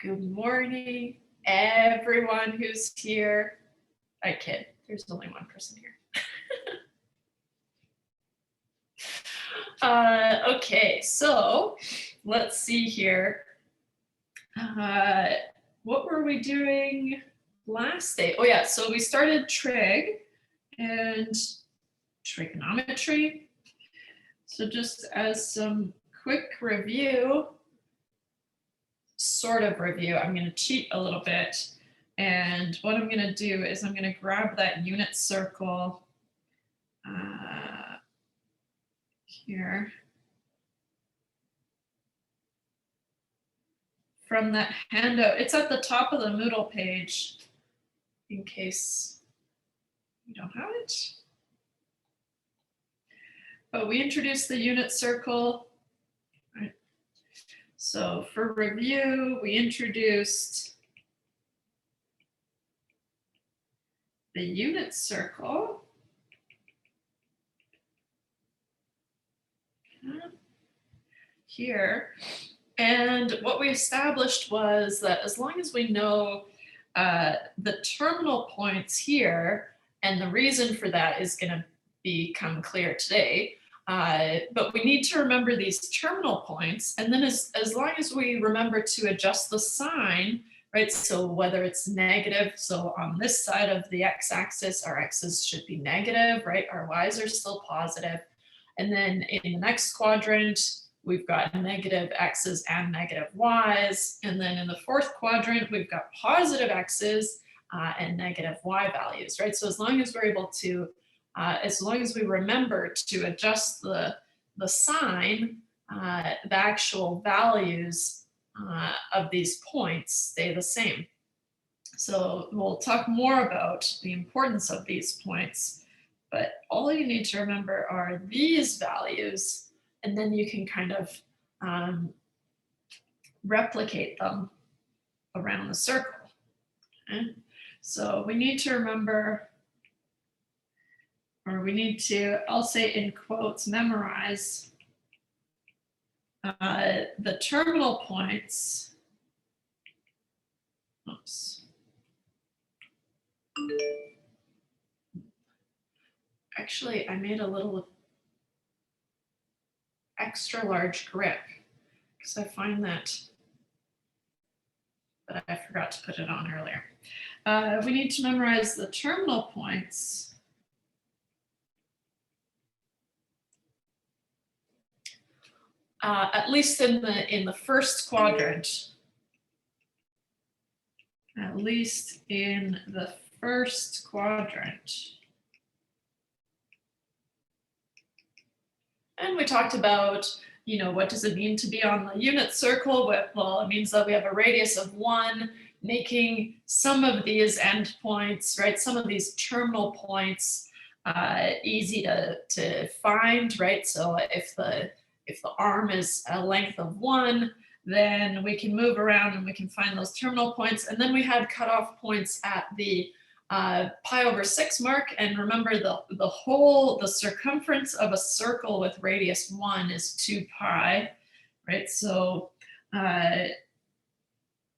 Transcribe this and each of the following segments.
Good morning, everyone who's here. I kid, there's only one person here. Okay, so let's see here. What were we doing last day? Oh yeah, so we started trig and trigonometry. So just as some quick review, sort of review, I'm going to cheat a little bit. And what I'm going to do is I'm going to grab that unit circle here from that handout. It's at the top of the Moodle page in case you don't have it. But we introduced the unit circle. Right. So for review, we introduced the unit circle. Here. And what we established was that as long as we know the terminal points here, and the reason for that is going to become clear today, but we need to remember these terminal points. And then as long as we remember to adjust the sign, right? So whether it's negative, so on this side of the x-axis, our x's should be negative, right? Our y's are still positive. And then in the next quadrant, we've got negative x's and negative y's. And then in the fourth quadrant, we've got positive x's and negative y values, right? So as long as we're able to, as long as we remember to adjust the sign, the actual values of these points stay the same. So we'll talk more about the importance of these points, but all you need to remember are these values, and then you can kind of replicate them around the circle. Okay? So we need to remember, or we need to, I'll say in quotes, memorize the terminal points. Oops. Actually, I made a little extra large grip because I find that, but I forgot to put it on earlier. We need to memorize the terminal points at least in the first quadrant. At least in the first quadrant. And we talked about, you know, what does it mean to be on the unit circle? Well, it means that we have a radius of 1, making some of these endpoints, right, some of these terminal points easy to find, right? So if the arm is a length of 1, then we can move around and we can find those terminal points. And then we had cutoff points at the pi/6 mark. And remember, the circumference of a circle with radius 1 is 2 pi, right? So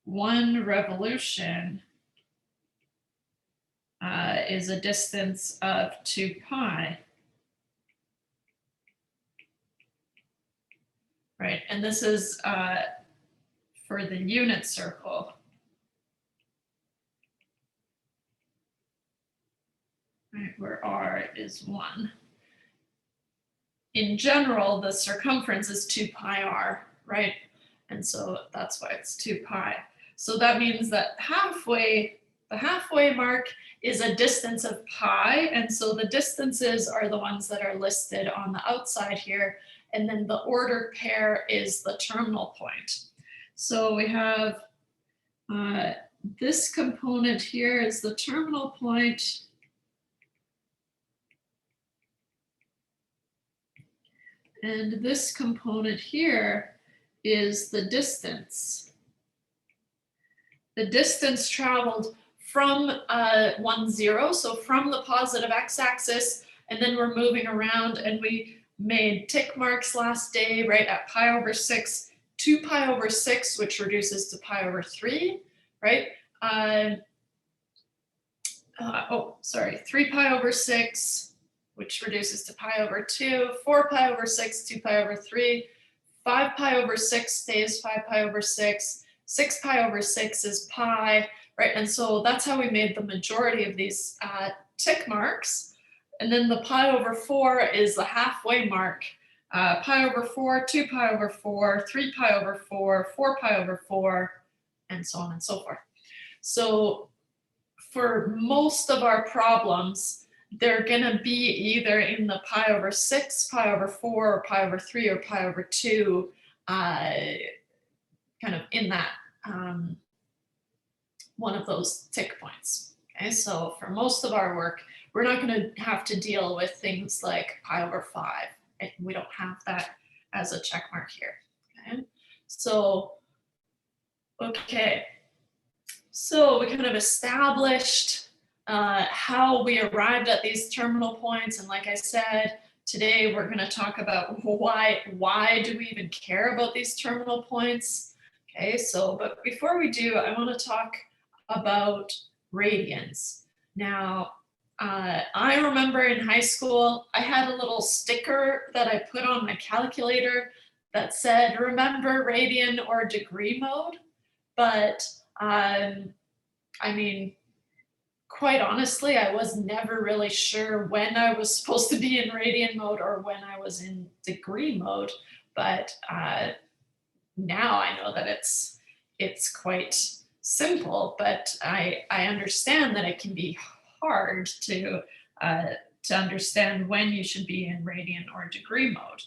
1 revolution is a distance of 2 pi. Right, and this is for the unit circle. Right, where r is 1. In general, the circumference is 2 pi r, right? And so that's why it's 2 pi. So that means that the halfway mark is a distance of pi, and so the distances are the ones that are listed on the outside here. And then the ordered pair is the terminal point. So we have this component here is the terminal point. And this component here is the distance. The distance traveled from 1, 0, so from the positive x-axis, and then we're moving around, and we made tick marks last day, right, at pi/6 2 pi over 6, which reduces to pi over 3, right? 3 pi over 6, which reduces to pi over 2, 4 pi over 6, 2 pi over 3, 5 pi over 6 stays 5 pi over 6, 6 pi over 6 is pi, right? And so that's how we made the majority of these tick marks. And then the pi over 4 is the halfway mark. Pi over 4, 2 pi over 4, 3 pi over 4, 4 pi over 4, and so on and so forth. So for most of our problems, they're going to be either in the pi over 6, pi over 4, or pi over 3, or pi over 2, kind of in that one of those tick points. Okay, so for most of our work, we're not going to have to deal with things like pi over 5. Right? We don't have that as a check mark here. Okay, so so we kind of established how we arrived at these terminal points, and like I said, today we're going to talk about why do we even care about these terminal points. Okay, so but before we do, I want to talk about radians. Now, I remember in high school, I had a little sticker that I put on my calculator that said, remember radian or degree mode. But I mean, quite honestly, I was never really sure when I was supposed to be in radian mode or when I was in degree mode. But now I know that it's quite simple, but I understand that it can be hard to understand when you should be in radian or degree mode.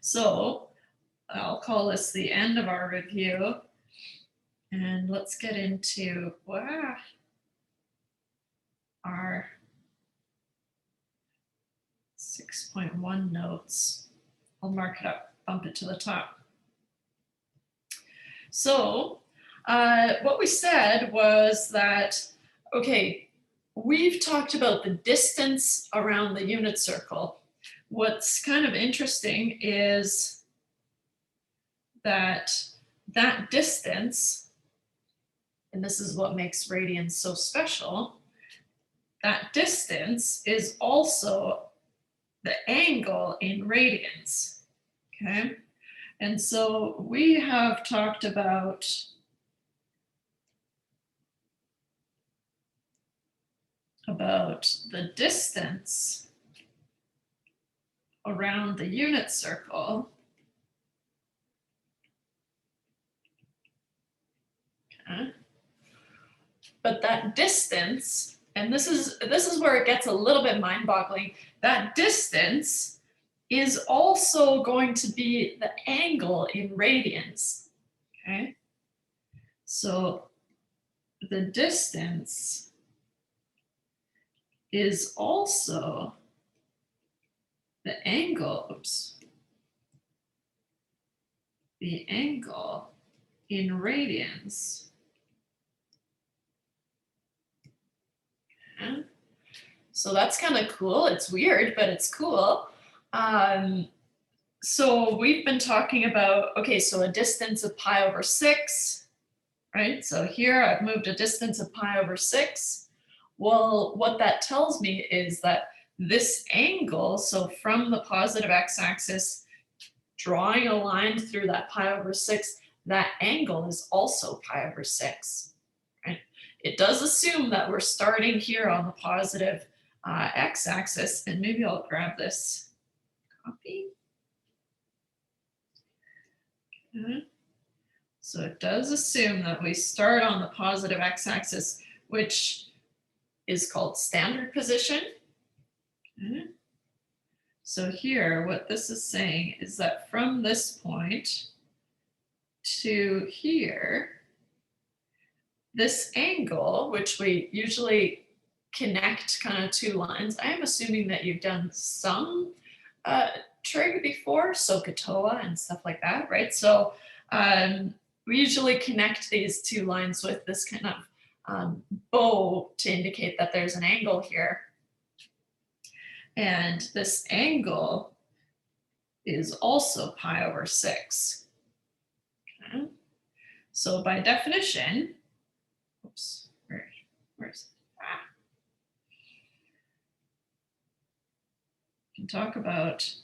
So I'll call this the end of our review, and let's get into our 6.1 notes. I'll mark it up, bump it to the top. So what we said was that, okay, we've talked about the distance around the unit circle. What's kind of interesting is that distance, and this is what makes radians so special, that distance is also the angle in radians, okay? And so we have talked about the distance around the unit circle. Okay. But that distance, and this is where it gets a little bit mind-boggling, that distance is also going to be the angle in radians. Okay. So the distance is also the angle, the angle in radians. Okay. So that's kind of cool. It's weird, but it's cool. So we've been talking about, okay, so a distance of pi over 6, right? So here I've moved a distance of pi over 6. Well, what that tells me is that this angle, so from the positive x-axis, drawing a line through that pi over 6, that angle is also pi over 6, right? It does assume that we're starting here on the positive x-axis, and maybe I'll grab this copy. Okay. So it does assume that we start on the positive x-axis, which is called standard position. Okay. So here, what this is saying is that from this point to here, this angle, which we usually connect kind of two lines, I am assuming that you've done some trig before, SOHCAHTOA and stuff like that, right? So we usually connect these two lines with this kind of bow to indicate that there's an angle here. And this angle is also pi over 6. So by definition, oops, where's it? We can talk about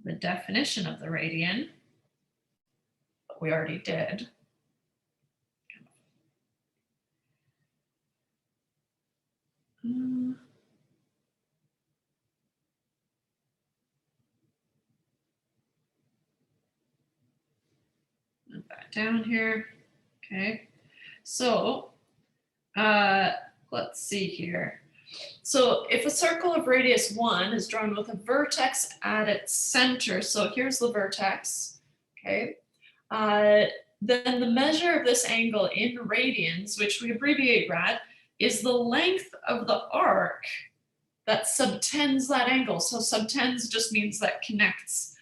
the definition of the radian, but we already did. Move that down here. Okay, so let's see here. So if a circle of radius 1 is drawn with a vertex at its center, so here's the vertex, okay, then the measure of this angle in radians, which we abbreviate rad, is the length of the arc that subtends that angle. So subtends just means that connects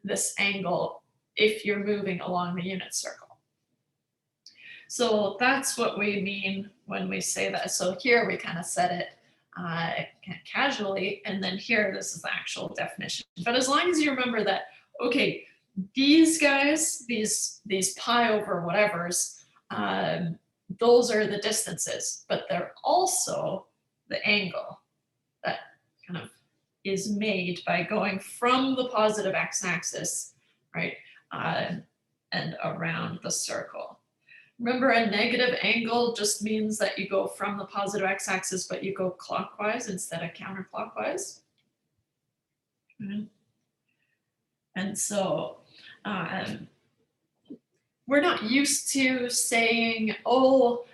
this angle if you're moving along the unit circle. So that's what we mean when we say that. So here we kind of said it kind of casually, and then here this is the actual definition. But as long as you remember that, okay, these guys, these pi over whatevers, those are the distances, but they're also the angle that kind of is made by going from the positive x-axis, right, and around the circle. Remember, a negative angle just means that you go from the positive x-axis, but you go clockwise instead of counterclockwise. Mm-hmm. And so we're not used to saying, oh,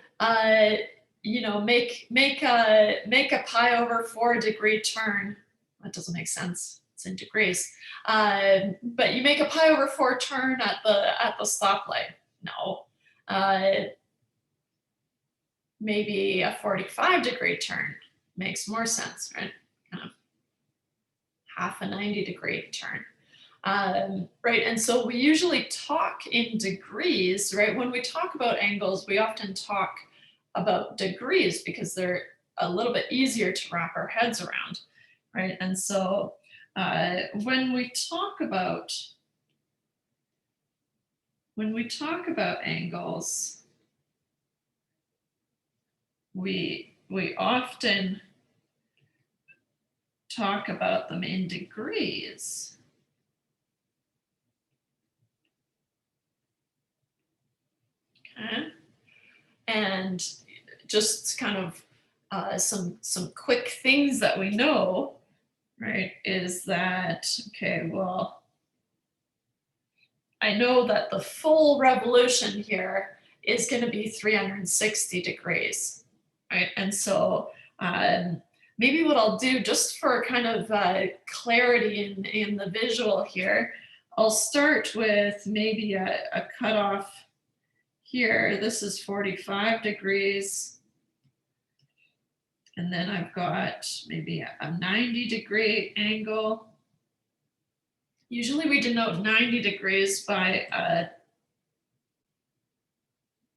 you know, make a pi over 4 degree turn. That doesn't make sense. It's in degrees. But you make a pi over 4 turn at the stoplight. No. Maybe a 45 degree turn makes more sense, right? Kind of half a 90 degree turn. Right, and so we usually talk in degrees, right? When we talk about angles, we often talk about degrees because they're a little bit easier to wrap our heads around, right? And so when we talk about angles, we often talk about them in degrees. Okay. And just kind of some quick things that we know, right, is that, okay, well, I know that the full revolution here is going to be 360 degrees, right? And so maybe what I'll do, just for kind of clarity in the visual here, I'll start with maybe a cutoff here. This is 45 degrees. And then I've got maybe a 90 degree angle. Usually we denote 90 degrees by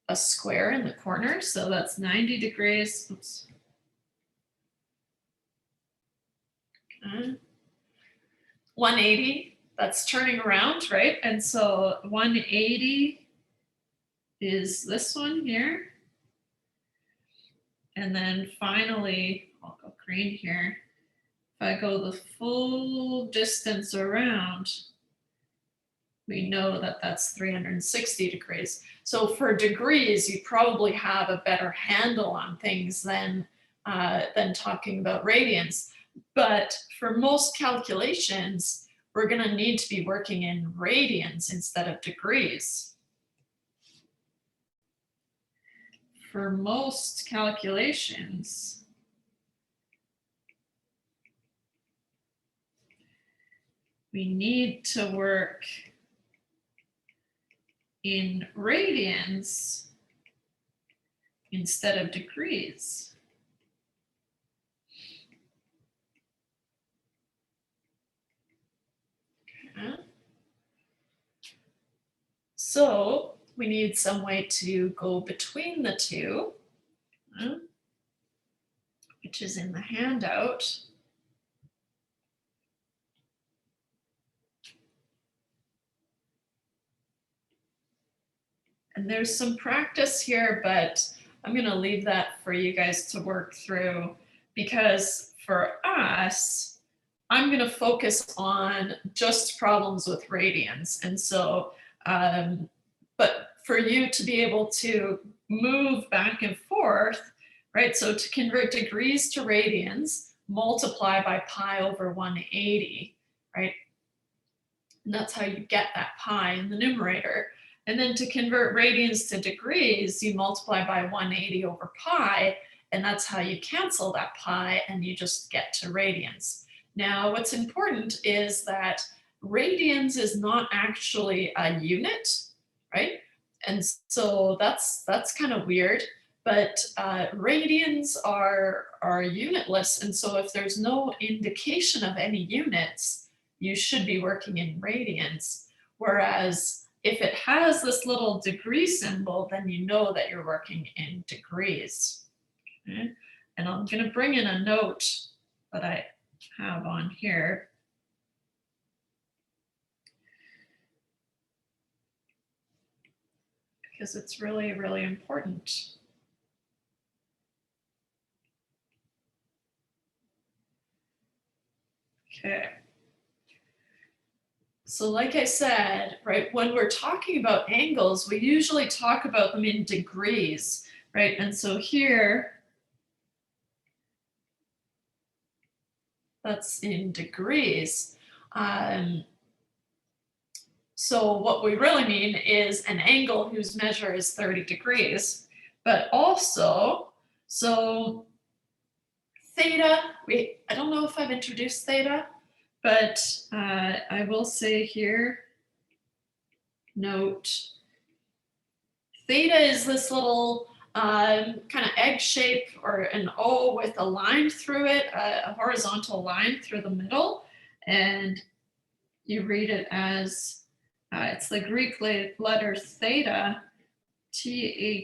a square in the corner. So that's 90 degrees. Oops. Okay. 180, that's turning around, right? And so 180 is this one here. And then finally, I'll go green here. If I go the full distance around, we know that that's 360 degrees. So for degrees, you probably have a better handle on things than talking about radians. But for most calculations, we're going to need to be working in radians instead of degrees. For most calculations, we need to work in radians instead of degrees. Okay. So we need some way to go between the two, which is in the handout. And there's some practice here, but I'm going to leave that for you guys to work through, because for us, I'm going to focus on just problems with radians. And so, but for you to be able to move back and forth, right? So to convert degrees to radians, multiply by pi over 180, right? And that's how you get that pi in the numerator. And then to convert radians to degrees, you multiply by 180 over pi, and that's how you cancel that pi and you just get to radians. Now, what's important is that radians is not actually a unit, right? And so that's kind of weird, but radians are unitless. And so if there's no indication of any units, you should be working in radians. Whereas if it has this little degree symbol, then you know that you're working in degrees. Okay? And I'm going to bring in a note that I have on here. Because it's really, really important. Okay. So like I said, right, when we're talking about angles, we usually talk about them in degrees, right? And so here, that's in degrees. So what we really mean is an angle whose measure is 30 degrees, but also, so theta, I don't know if I've introduced theta, but I will say here, note, theta is this little kind of egg shape or an O with a line through it, a horizontal line through the middle, and you read it as, it's the Greek letter theta, Theta,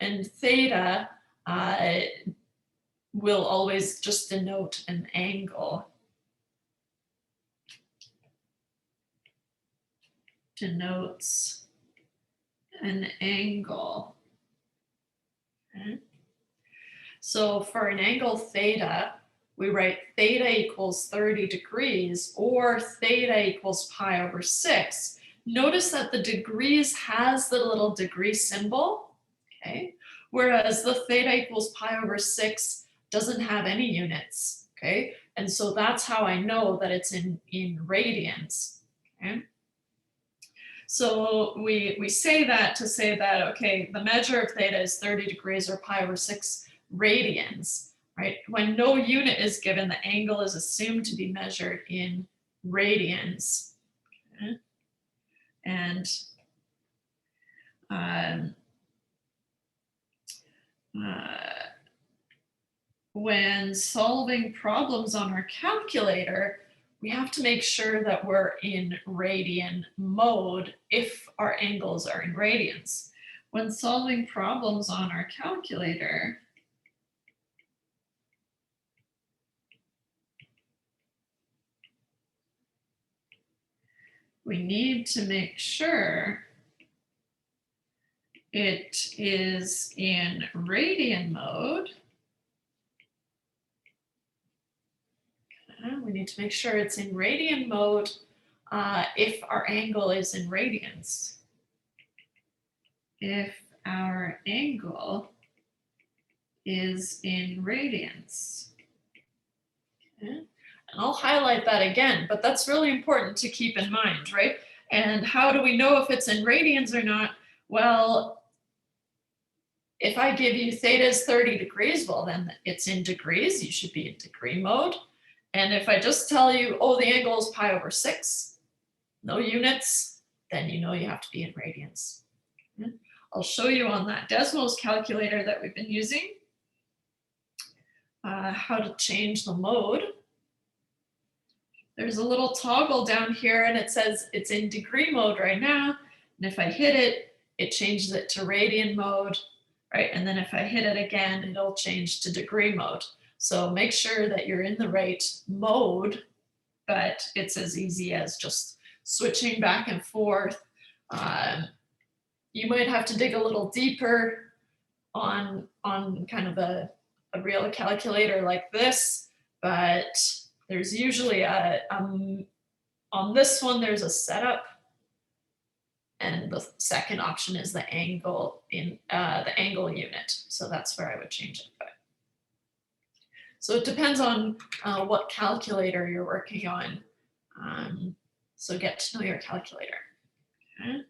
and theta will always just denote an angle. Denotes an angle. Okay. So for an angle theta, we write theta equals 30 degrees or theta equals pi over 6. Notice that the degrees has the little degree symbol, okay? Whereas the theta equals pi over 6 doesn't have any units, okay? And so that's how I know that it's in radians, okay? So we say that to say that, okay, the measure of theta is 30 degrees or pi over 6 radians, right? When no unit is given, the angle is assumed to be measured in radians, okay? And when solving problems on our calculator, we have to make sure that we're in radian mode if our angles are in radians. When solving problems on our calculator, we need to make sure it is in radian mode. We need to make sure it's in radian mode if our angle is in radians. If our angle is in radians. Okay. And I'll highlight that again, but that's really important to keep in mind, right? And how do we know if it's in radians or not? Well, if I give you theta is 30 degrees, well, then it's in degrees. You should be in degree mode. And if I just tell you, oh, the angle is pi over 6, no units, then you know you have to be in radians. Okay. I'll show you on that Desmos calculator that we've been using how to change the mode. There's a little toggle down here and it says it's in degree mode right now. And if I hit it, it changes it to radian mode, right? And then if I hit it again, it'll change to degree mode. So make sure that you're in the right mode, but it's as easy as just switching back and forth You might have to dig a little deeper on kind of a real calculator like this, but there's usually on this one, there's a setup, and the second option is the angle in the angle unit. So that's where I would change it. So it depends on what calculator you're working on. So get to know your calculator. Okay.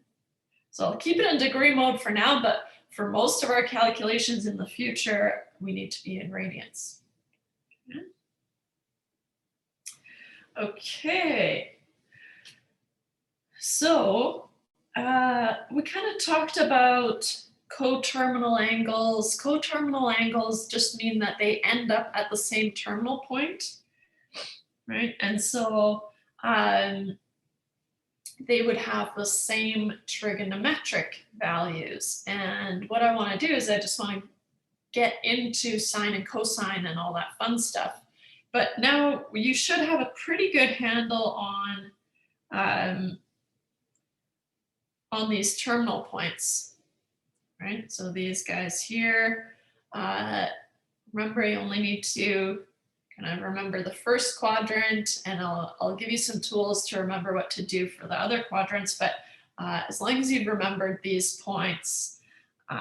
So I'll keep it in degree mode for now, but for most of our calculations in the future, we need to be in radians. Okay. So we kind of talked about coterminal angles. Coterminal angles just mean that they end up at the same terminal point, right? And so they would have the same trigonometric values. And what I want to do is I just want to get into sine and cosine and all that fun stuff. But now you should have a pretty good handle on these terminal points, right? So these guys here, remember you only need to kind of remember the first quadrant, and I'll give you some tools to remember what to do for the other quadrants, but as long as you've remembered these points, you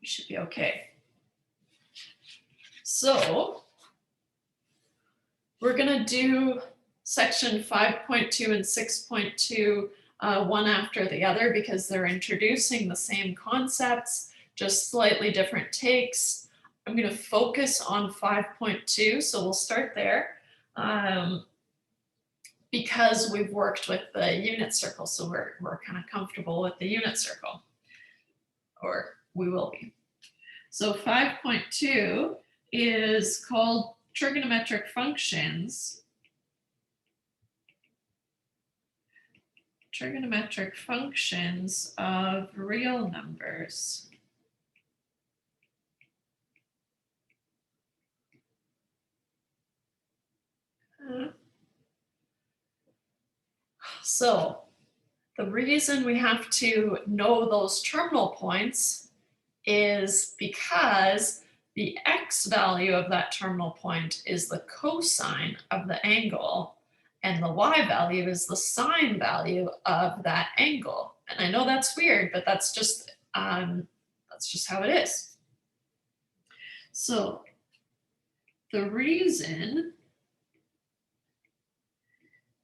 should be okay. So we're gonna do section 5.2 and 6.2 one after the other because they're introducing the same concepts, just slightly different takes. I'm going to focus on 5.2, so we'll start there because we've worked with the unit circle, so we're kind of comfortable with the unit circle, or we will be. So 5.2 is called trigonometric functions. Trigonometric functions of real numbers. So the reason we have to know those terminal points is because the x value of that terminal point is the cosine of the angle, and the y value is the sine value of that angle. And I know that's weird, but that's just how it is. So the reason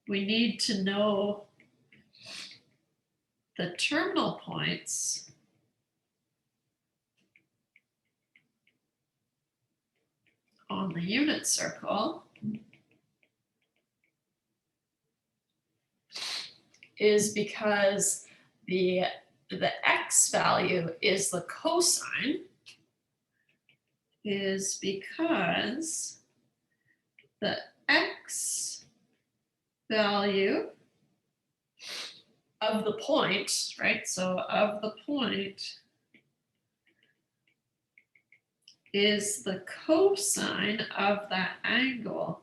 we need to know the terminal points on the unit circle is because the x value is the cosine, is because the x value of the point, right? So of the point is the cosine of that angle,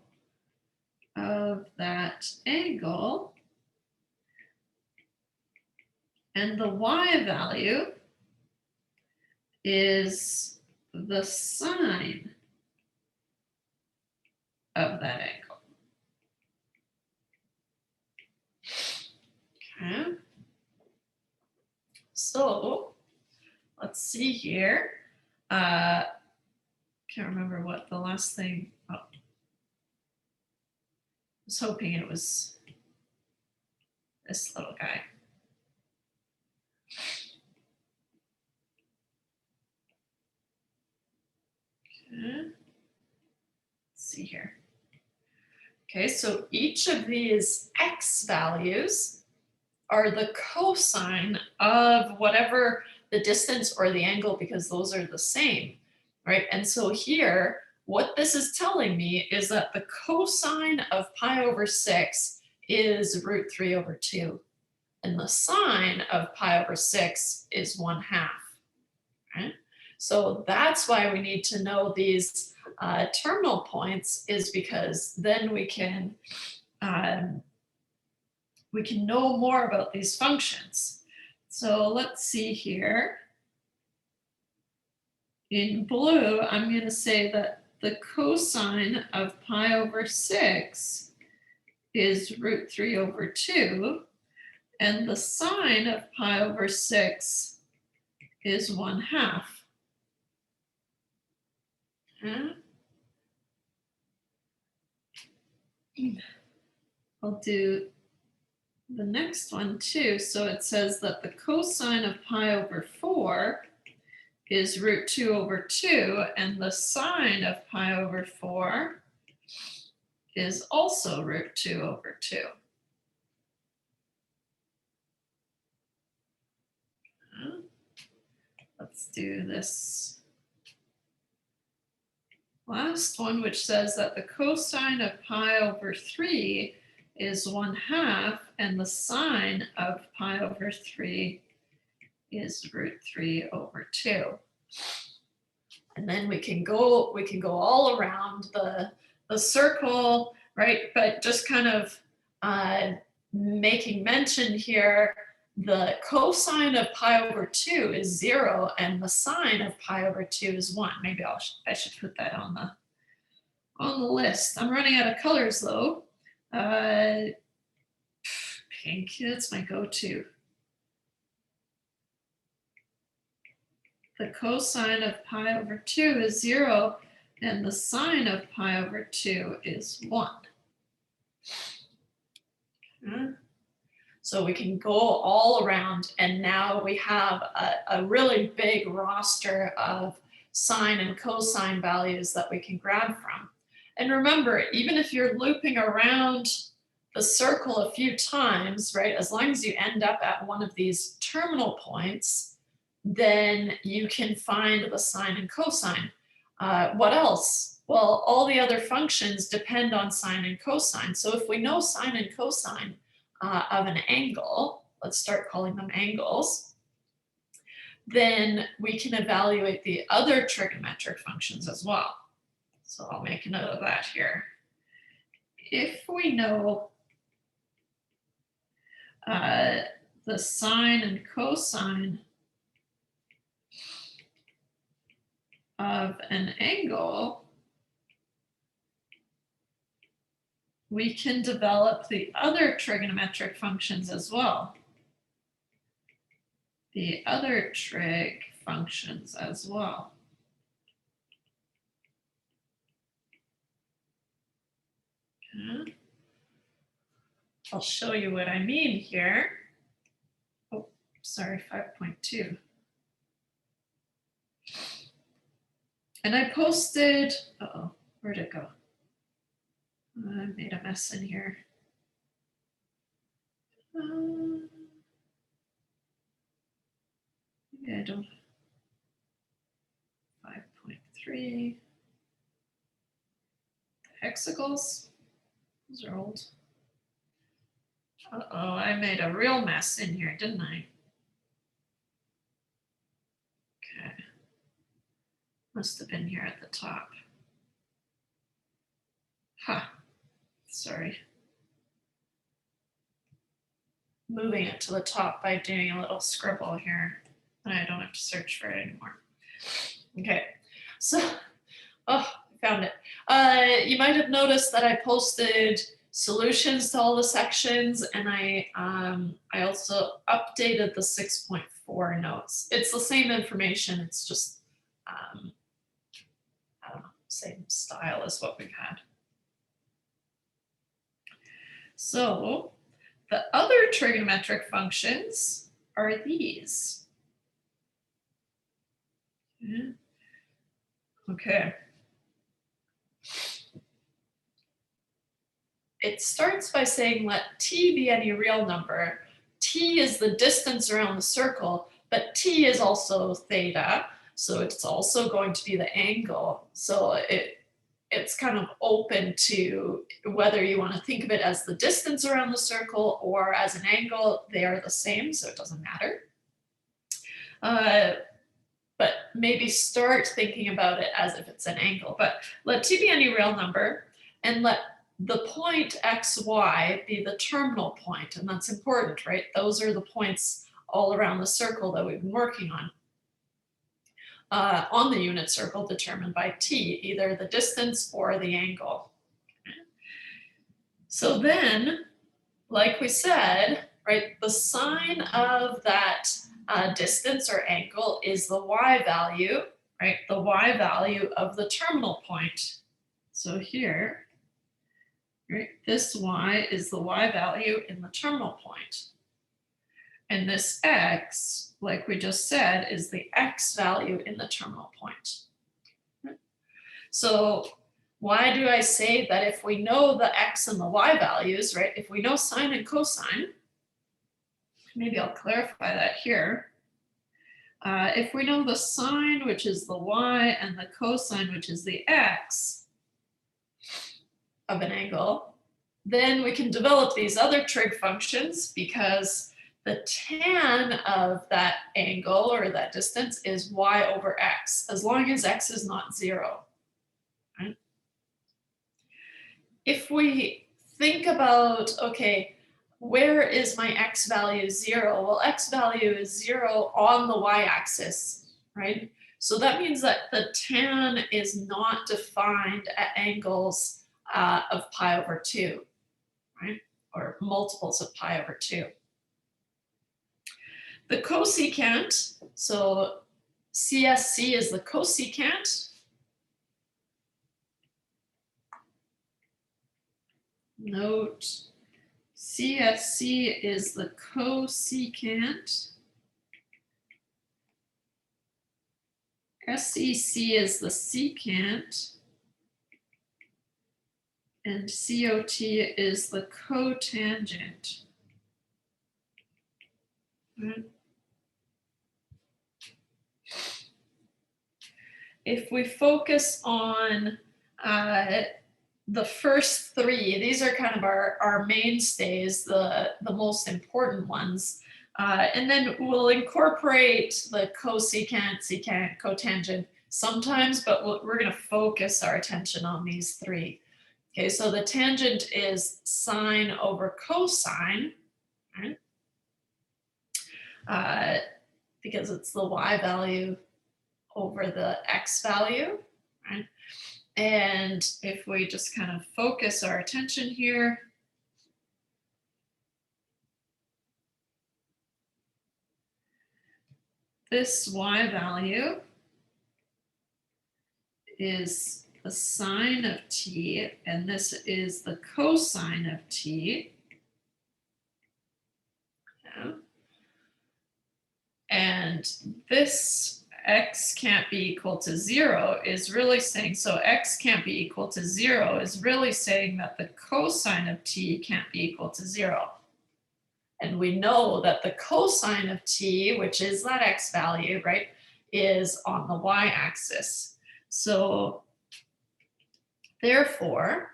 and the y value is the sine of that angle. Okay. So let's see here. Can't remember what the last thing. Oh, I was hoping it was this little guy. Okay. Let's see here. Okay, so each of these x values are the cosine of whatever the distance or the angle, because those are the same, right? And so here, what this is telling me is that the cosine of pi over 6 is root 3 over 2, and the sine of pi over 6 is 1/2, right? So that's why we need to know these terminal points, is because then we can we can know more about these functions. So let's see here. In blue, I'm going to say that the cosine of pi over 6 is root 3 over 2, and the sine of pi over 6 is 1/2. I'll do the next one too. So it says that the cosine of pi over 4 is root 2 over 2, and the sine of pi over 4 is also root 2 over 2. Let's do this last one, which says that the cosine of pi over 3 is 1/2, and the sine of pi over 3 is root 3 over 2. And then we can go all around the circle, right? But just kind of making mention here, the cosine of pi over 2 is 0, and the sine of pi over 2 is 1. Maybe I should put that on the list. I'm running out of colors though. Pink, that's my go-to. The cosine of pi over 2 is 0, and the sine of pi over 2 is 1. Okay. So we can go all around, and now we have a really big roster of sine and cosine values that we can grab from. And remember, even if you're looping around the circle a few times, right, as long as you end up at one of these terminal points, then you can find the sine and cosine. What else? Well, all the other functions depend on sine and cosine. So if we know sine and cosine of an angle, let's start calling them angles, then we can evaluate the other trigonometric functions as well. So I'll make a note of that here. If we know the sine and cosine of an angle, we can develop the other trigonometric functions as well. The other trig functions as well. Okay. I'll show you what I mean here. Oh, sorry, 5.2. And I posted, uh-oh, where'd it go? I made a mess in here. Maybe I don't. 5.3. Hexagons. Those are old. Uh-oh, I made a real mess in here, didn't I? Okay. Must have been here at the top. Huh. Sorry. Moving it to the top by doing a little scribble here. And I don't have to search for it anymore. Okay. So, oh, I found it. You might have noticed that I posted solutions to all the sections, and I also updated the 6.4 notes. It's the same information, it's just I don't know, same style as what we've had. So the other trigonometric functions are these. Okay. It starts by saying let t be any real number. T is the distance around the circle, but t is also theta, so it's also going to be the angle. So it's kind of open to whether you want to think of it as the distance around the circle or as an angle. They are the same, so it doesn't matter. But maybe start thinking about it as if it's an angle. But let t be any real number, and let the point xy be the terminal point, and that's important, right? Those are the points all around the circle that we've been working on the unit circle determined by t, either the distance or the angle. So then, like we said, right, the sine of that distance or angle is the y value, right? The y value of the terminal point. So here, right, this y is the y value in the terminal point. And this x, like we just said, is the x value in the terminal point. So why do I say that if we know the x and the y values, right, if we know sine and cosine, maybe I'll clarify that here. If we know the sine, which is the y, and the cosine, which is the x of an angle, then we can develop these other trig functions, because the tan of that angle or that distance is y over x, as long as x is not 0. Right? If we think about, okay, where is my x value 0? Well, x value is 0 on the y-axis, right? So that means that the tan is not defined at angles of pi over 2, right? Or multiples of pi over 2. The cosecant, so CSC is the cosecant. Note, CSC is the cosecant. SEC is the secant. And COT is the cotangent. Right. If we focus on the first three, these are kind of our mainstays, the most important ones. And then we'll incorporate the cosecant, secant, cotangent sometimes, but we're going to focus our attention on these three. Okay, so the tangent is sine over cosine, right? Because it's the y value over the x value, right? And if we just kind of focus our attention here, this y value is the sine of t, and this is the cosine of t. Yeah. And this x can't be equal to 0 is really saying, so x can't be equal to 0 is really saying that the cosine of t can't be equal to 0. And we know that the cosine of t, which is that x value, right, is on the y-axis. So therefore,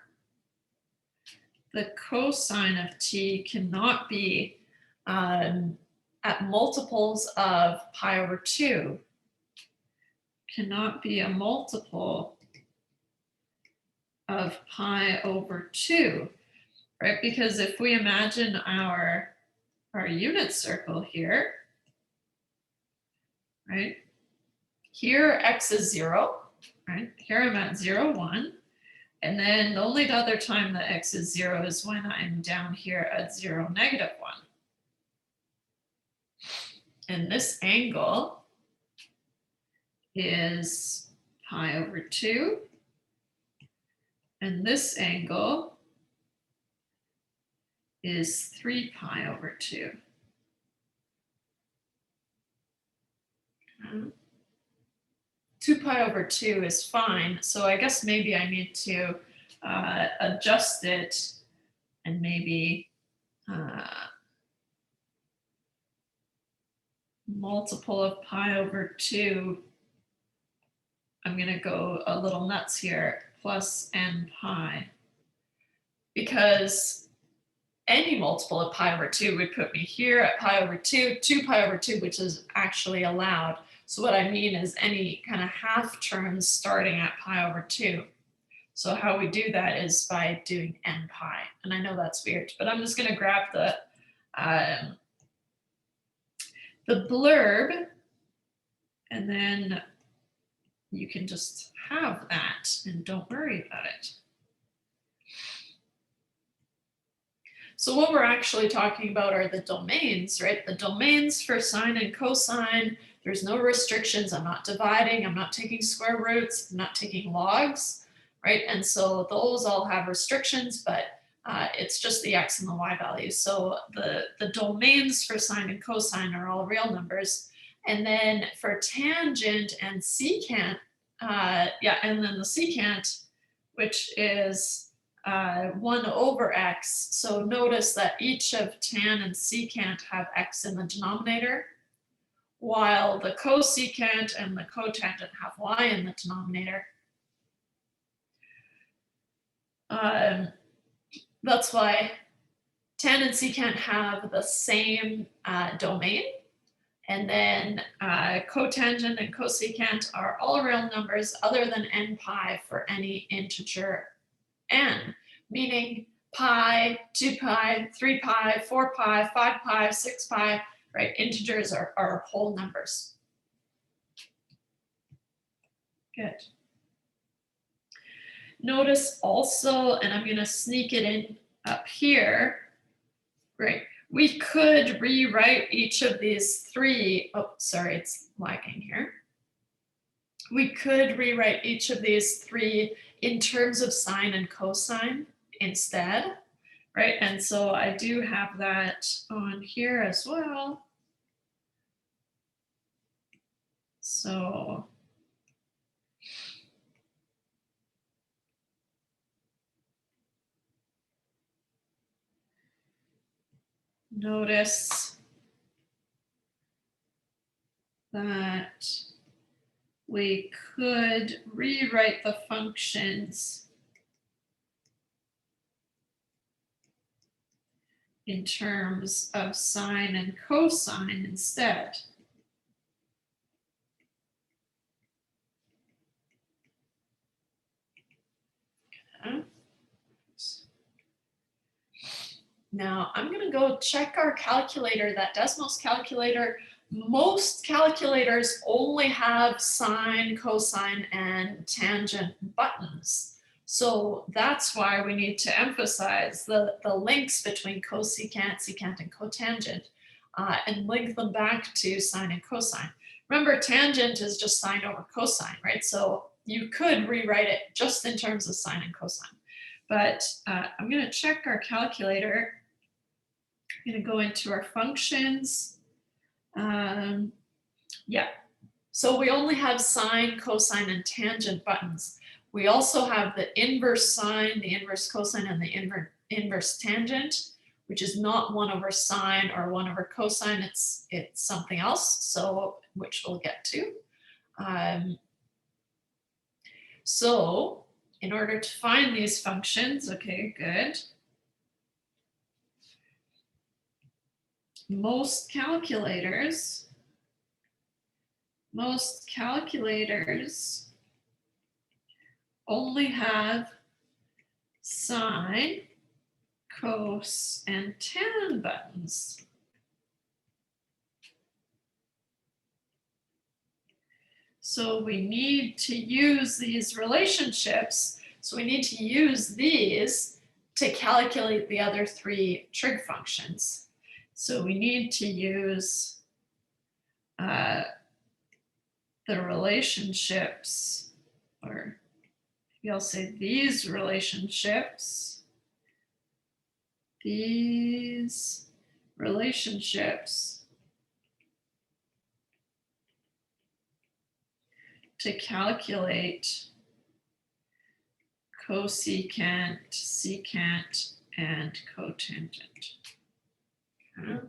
the cosine of t cannot be at multiples of pi over 2. Cannot be a multiple of pi over 2, right? Because if we imagine our unit circle here, right? Here x is 0, right? Here I'm at 0, 1. And then the only other time that x is 0 is when I'm down here at 0, negative 1. And this angle is pi over 2. And this angle is 3 pi over 2. 2 pi over 2 is fine. So I guess maybe I need to adjust it and maybe multiple of pi over 2. I'm going to go a little nuts here, plus n pi. Because any multiple of pi over 2 would put me here at pi over 2, 2 pi over 2, which is actually allowed. So what I mean is any kind of half terms starting at pi over 2. So how we do that is by doing n pi. And I know that's weird, but I'm just going to grab the blurb, and then you can just have that and don't worry about it. So what we're actually talking about are the domains, right? The domains for sine and cosine. There's no restrictions. I'm not dividing. I'm not taking square roots. I'm not taking logs, right? And so those all have restrictions, but it's just the x and the y values. So the domains for sine and cosine are all real numbers. And then for tangent and secant, and then the secant, which is 1 over x. So notice that each of tan and secant have x in the denominator, while the cosecant and the cotangent have y in the denominator. That's why tan and secant have the same domain. And then cotangent and cosecant are all real numbers other than n pi for any integer n, meaning pi, 2 pi, 3 pi, 4 pi, 5 pi, 6 pi, right? Integers are whole numbers. Good. Notice also, and I'm going to sneak it in up here, right? We could rewrite each of these three, oh, sorry, it's lagging here. We could rewrite each of these three in terms of sine and cosine instead, right? And so I do have that on here as well. So notice that we could rewrite the functions in terms of sine and cosine instead. Okay. Now I'm going to go check our calculator, that Desmos calculator. Most calculators only have sine, cosine, and tangent buttons. So that's why we need to emphasize the links between cosecant, secant, and cotangent, and link them back to sine and cosine. Remember, tangent is just sine over cosine, right? So you could rewrite it just in terms of sine and cosine. But I'm going to check our calculator. I'm going to go into our functions. Yeah, so we only have sine, cosine, and tangent buttons. We also have the inverse sine, the inverse cosine, and the inverse tangent, which is not 1 over sine or 1 over cosine. It's something else, so which we'll get to. So in order to find these functions, okay, good. Most calculators only have sine, cos, and tan buttons. So we need to use these relationships. So we need to use these to calculate the other three trig functions. So we need to use the relationships, or maybe I'll say these relationships. These relationships to calculate cosecant, secant, and cotangent. Okay.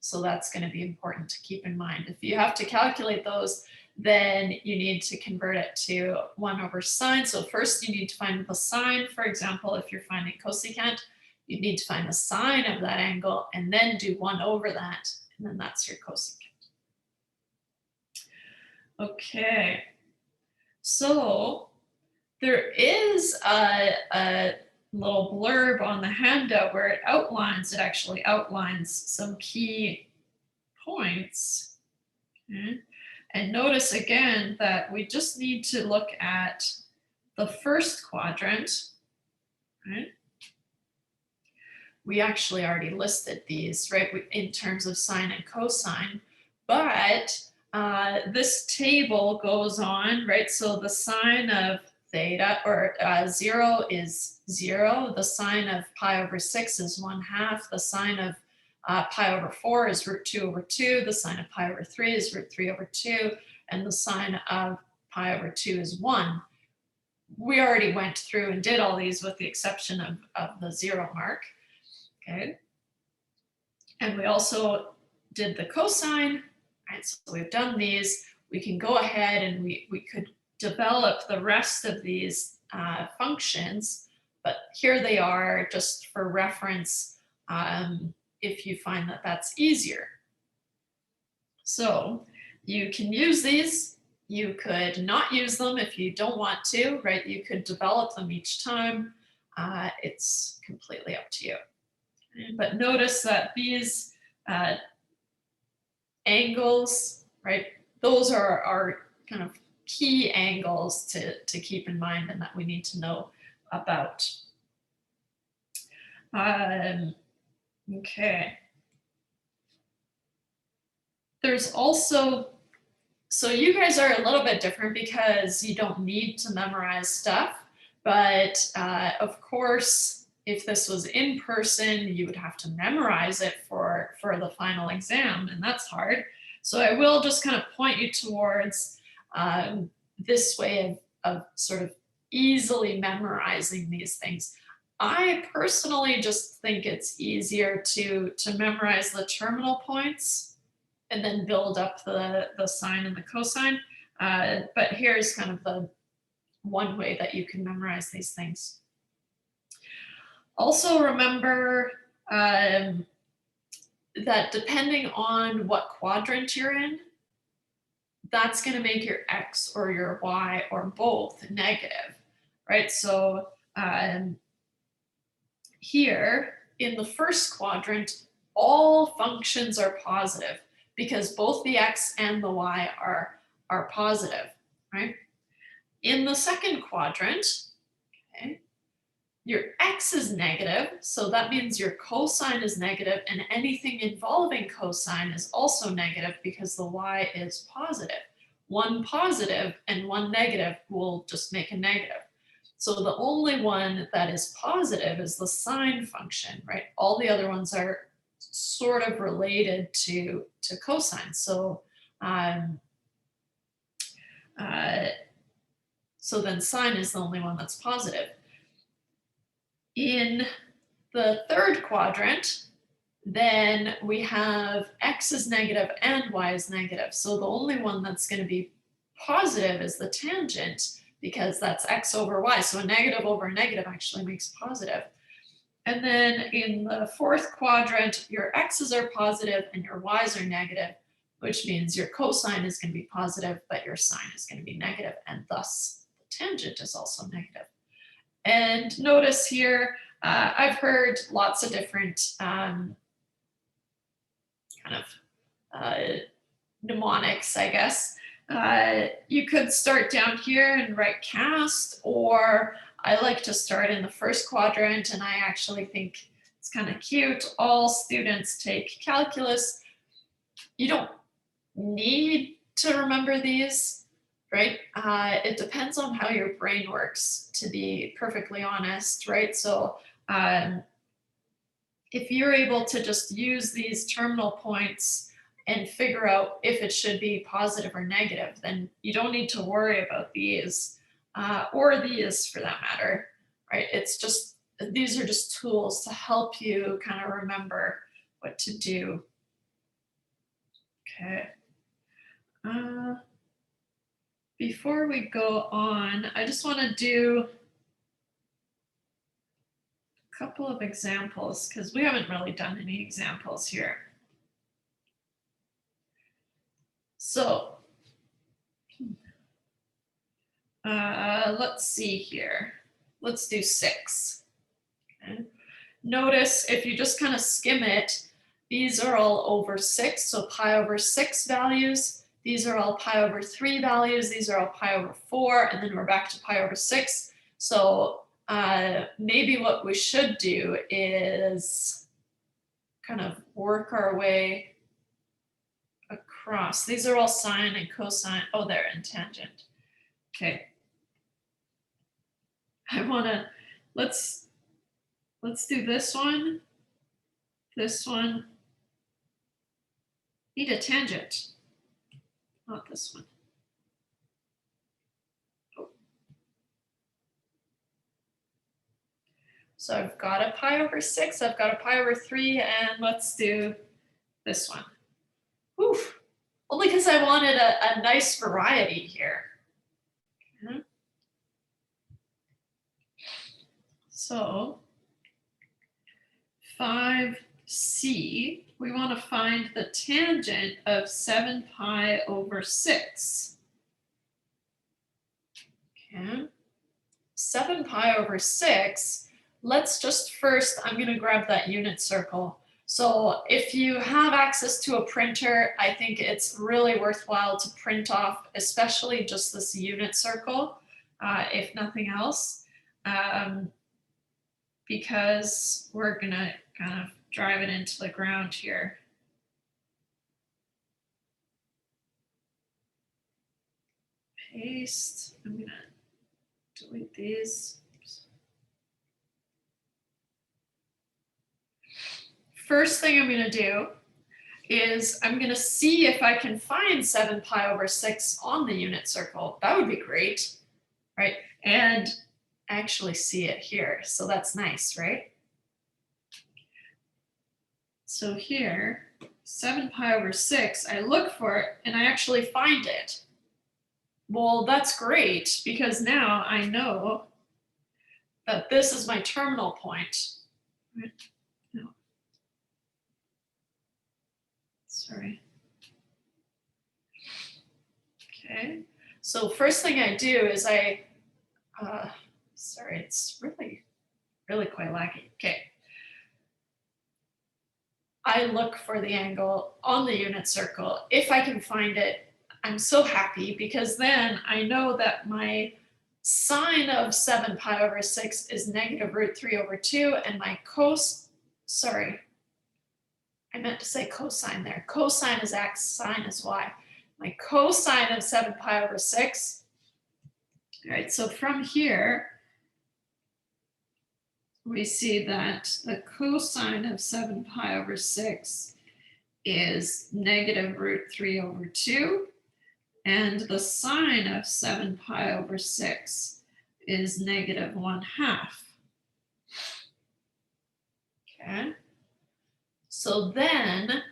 So that's going to be important to keep in mind. If you have to calculate those, then you need to convert it to 1 over sine. So first you need to find the sine. For example, if you're finding cosecant, you need to find the sine of that angle and then do 1 over that, and then that's your cosecant. Okay, so There is a little blurb on the handout where it actually outlines some key points. Okay. And notice again that we just need to look at the first quadrant, right? We actually already listed these, right, in terms of sine and cosine, but this table goes on, right? So the sine of theta, or 0 is 0. The sine of pi over 6 is 1/2. The sine of pi over 4 is √2/2. The sine of pi over 3 is √3/2. And the sine of pi over 2 is 1. We already went through and did all these with the exception of the 0 mark. Okay. And we also did the cosine, right? So we've done these. We can go ahead and we could develop the rest of these functions, but here they are just for reference if you find that that's easier. So you can use these. You could not use them if you don't want to, right? You could develop them each time. It's completely up to you. But notice that these angles, right, those are our kind of key angles to keep in mind and that we need to know about. Okay. There's also, so you guys are a little bit different because you don't need to memorize stuff, but of course, if this was in person, you would have to memorize it for the final exam, and that's hard. So I will just kind of point you towards this way of sort of easily memorizing these things. I personally just think it's easier to memorize the terminal points and then build up the sine and the cosine. But here's kind of the one way that you can memorize these things. Also remember that depending on what quadrant you're in, that's going to make your x or your y or both negative, right? So here in the first quadrant, all functions are positive because both the x and the y are positive, right? In the second quadrant, okay, your x is negative, so that means your cosine is negative, and anything involving cosine is also negative because the y is positive. One positive and one negative will just make a negative. So the only one that is positive is the sine function, right? All the other ones are sort of related to cosine. So so then sine is the only one that's positive. In the third quadrant, then we have x is negative and y is negative. So the only one that's going to be positive is the tangent because that's x over y. So a negative over a negative actually makes positive. And then in the fourth quadrant, your x's are positive and your y's are negative, which means your cosine is going to be positive, but your sine is going to be negative, and thus the tangent is also negative. And notice here, I've heard lots of different kind of mnemonics, I guess. You could start down here and write cast, or I like to start in the first quadrant, and I actually think it's kind of cute. All students take calculus. You don't need to remember these, right? It depends on how your brain works, to be perfectly honest, right? So if you're able to just use these terminal points and figure out if it should be positive or negative, then you don't need to worry about these or these for that matter, right? It's just, these are just tools to help you kind of remember what to do. Okay. Before we go on, I just want to do a couple of examples because we haven't really done any examples here. So Let's see here. Let's do 6. Okay. Notice if you just kind of skim it, these are all over 6, so pi over 6 values. These are all pi over 3 values. These are all pi over 4, and then we're back to pi over 6. So maybe what we should do is kind of work our way across. These are all sine and cosine. Oh, they're in tangent. Okay. I want to, let's do this one. Need a tangent. Not this one. Oh. So I've got a pi over 6, I've got a pi over 3, and let's do this one. Oof. Only because I wanted a nice variety here. Okay. So 5c, we want to find the tangent of 7 pi over 6. Okay. 7 pi over 6, let's just first, I'm going to grab that unit circle. So if you have access to a printer, I think it's really worthwhile to print off, especially just this unit circle, if nothing else, because we're going to kind of drive it into the ground here. Paste. I'm going to delete these. Oops. First thing I'm going to do is I'm going to see if I can find 7 pi over 6 on the unit circle. That would be great, right? And actually see it here. So that's nice, right? So here, 7 pi over 6, I look for it and I actually find it. Well, that's great because now I know that this is my terminal point. Right? No. Sorry. Okay. So first thing I do is sorry, it's really quite laggy. Okay. I look for the angle on the unit circle. If I can find it, I'm so happy because then I know that my sine of 7 pi over 6 is negative root 3 over 2, and my sorry, I meant to say cosine there. Cosine is x, sine is y. My cosine of 7 pi over 6. All right, so from here, we see that the cosine of 7 pi over 6 is negative root 3 over 2. And the sine of 7 pi over 6 is negative 1/2. Okay. So then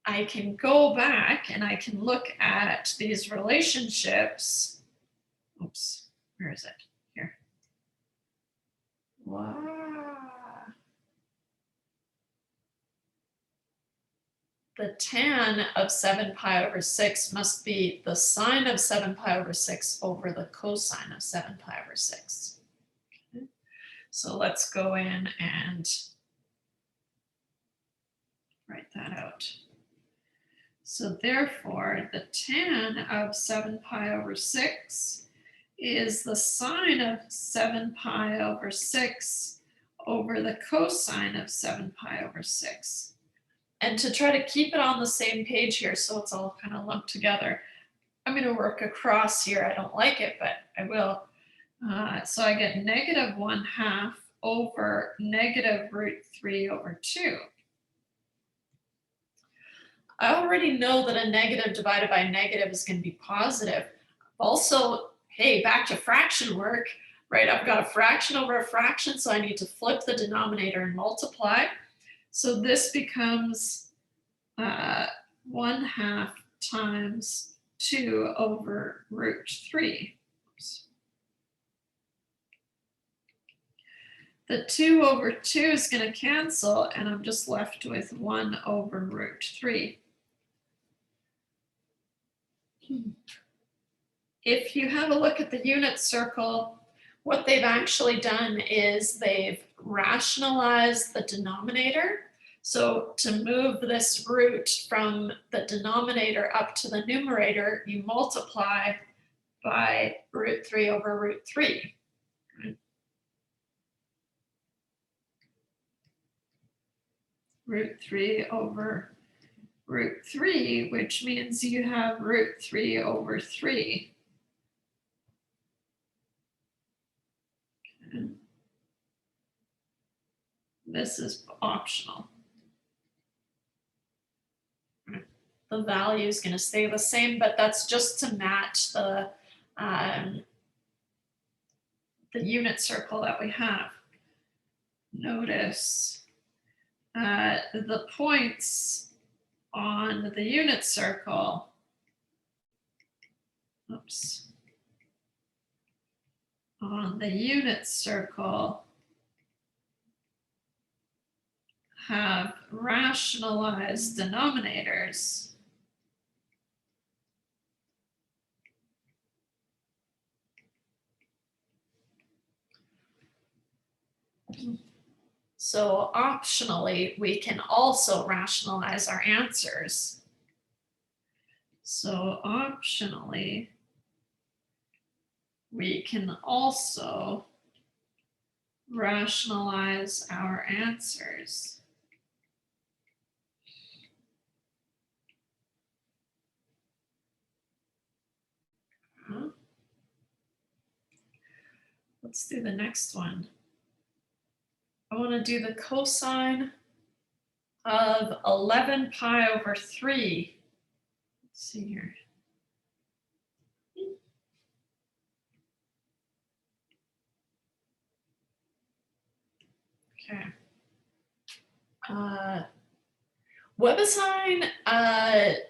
I can go back and I can look at these relationships. Oops, where is it? Here. Wow. The tan of 7 pi over 6 must be the sine of 7 pi over 6 over the cosine of 7 pi over 6. Okay. So let's go in and write that out. So therefore, the tan of 7 pi over 6 is the sine of 7 pi over 6 over the cosine of 7 pi over 6. And to try to keep it on the same page here so it's all kind of lumped together, I'm going to work across here. I don't like it, but I will. So I get negative 1/2 over negative root 3 over 2. I already know that a negative divided by negative is going to be positive. Also, hey, back to fraction work, right? I've got a fraction over a fraction, so I need to flip the denominator and multiply. So this becomes 1/2 times 2 over root 3. Oops. The 2 over 2 is going to cancel, and I'm just left with 1 over root 3. if you have a look at the unit circle, what they've actually done is they've rationalized the denominator. So to move this root from the denominator up to the numerator, you multiply by √3 over √3. √3 over √3, which means you have √3 over 3. Okay. This is optional. The value is going to stay the same, but that's just to match the unit circle that we have. Notice the points on the unit circle, on the unit circle have rationalized denominators. So optionally, we can also rationalize our answers. So optionally, we can also rationalize our answers. Let's do the next one. I want to do the cosine of 11 pi over 3. Let's see here. Okay. WebAssign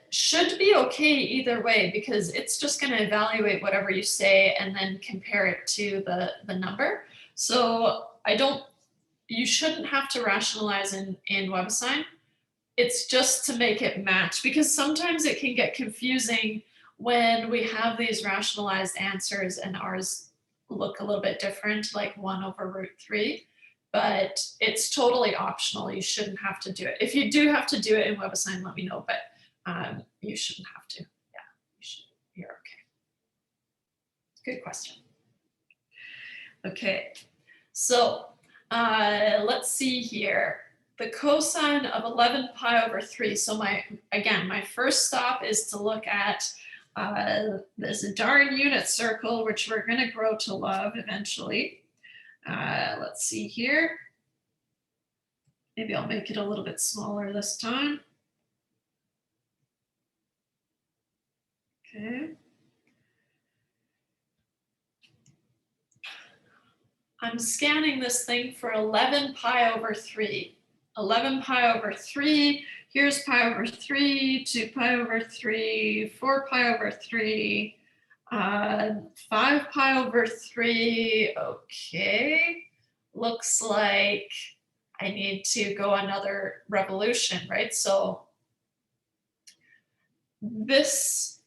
should be okay either way because it's just going to evaluate whatever you say and then compare it to the number. So you shouldn't have to rationalize in WebAssign. It's just to make it match, because sometimes it can get confusing when we have these rationalized answers and ours look a little bit different, like 1 over √3. But it's totally optional. You shouldn't have to do it. If you do have to do it in WebAssign, let me know, but you shouldn't have to. Yeah, you're okay. Good question. Okay, so let's see here. The cosine of 11 pi over 3. So my first stop is to look at this darn unit circle, which we're going to grow to love eventually. Let's see here. Maybe I'll make it a little bit smaller this time. Okay. I'm scanning this thing for 11 pi over 3. 11 pi over 3. Here's pi over 3, 2 pi over 3, 4 pi over 3. 5 pi over 3, okay. Looks like I need to go another revolution, right? So this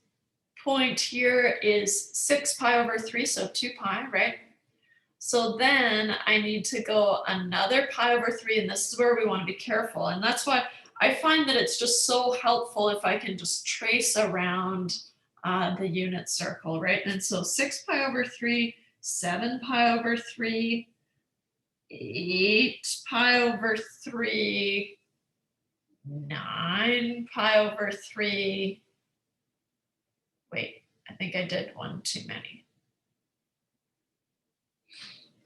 point here is 6 pi over 3, so 2 pi, right? So then I need to go another pi over 3, and this is where we want to be careful. And that's why I find that it's just so helpful if I can just trace around the unit circle, right? And so 6 pi over 3, 7 pi over 3, 8 pi over 3, 9 pi over 3. Wait, I think I did one too many.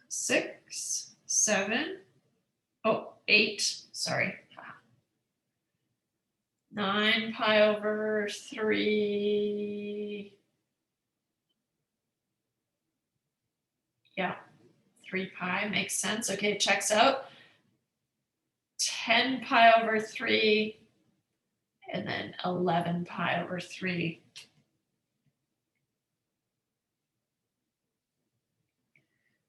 6, 7, 8, sorry. 9 pi over 3. Yeah, 3 pi makes sense. Okay, it checks out. 10 pi over 3, and then 11 pi over 3.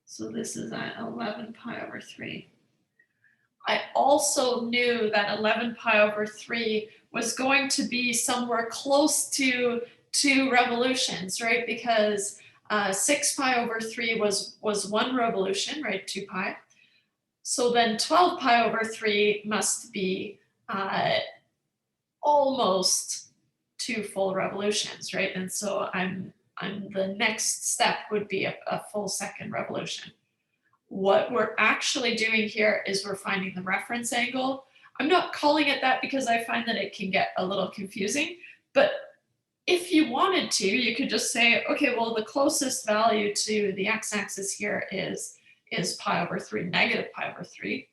So this is at 11 pi over 3. I also knew that 11 pi over 3 was going to be somewhere close to 2 revolutions, right? Because 6 pi over 3 was 1 revolution, right? 2 pi. So then 12 pi over 3 must be almost 2 full revolutions, right? And so the next step would be a full second revolution. What we're actually doing here is we're finding the reference angle. I'm not calling it that because I find that it can get a little confusing, but if you wanted to, you could just say, okay, well, the closest value to the x-axis here is pi over 3, negative pi over 3.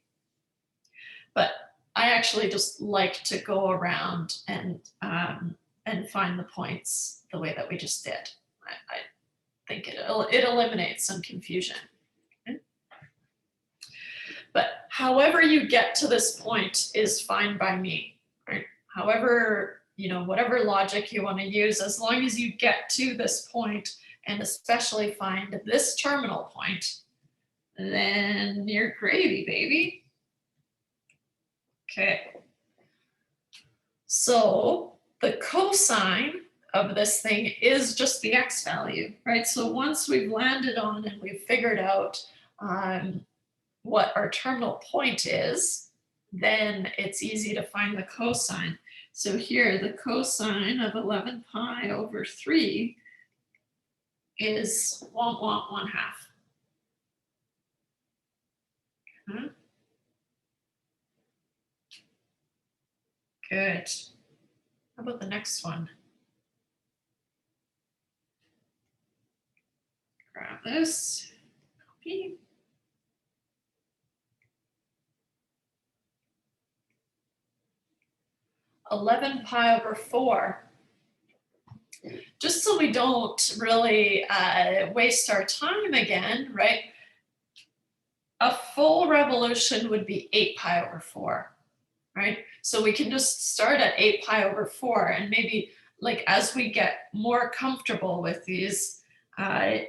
But I actually just like to go around and find the points the way that we just did. I think it eliminates some confusion. Okay? But however you get to this point is fine by me. Right? However, whatever logic you want to use, as long as you get to this point and especially find this terminal point, then you're gravy, baby. Okay. So the cosine of this thing is just the x value, right? So once we've landed on and we've figured out what our terminal point is, then it's easy to find the cosine. So here, the cosine of 11 pi over 3 is 1/2. Okay. Good. How about the next one? Grab this, copy. (11 pi over 4). Just so we don't really waste our time again, right? A full revolution would be 8 pi over 4, right? So we can just start at 8 pi over 4 and maybe like as we get more comfortable with these,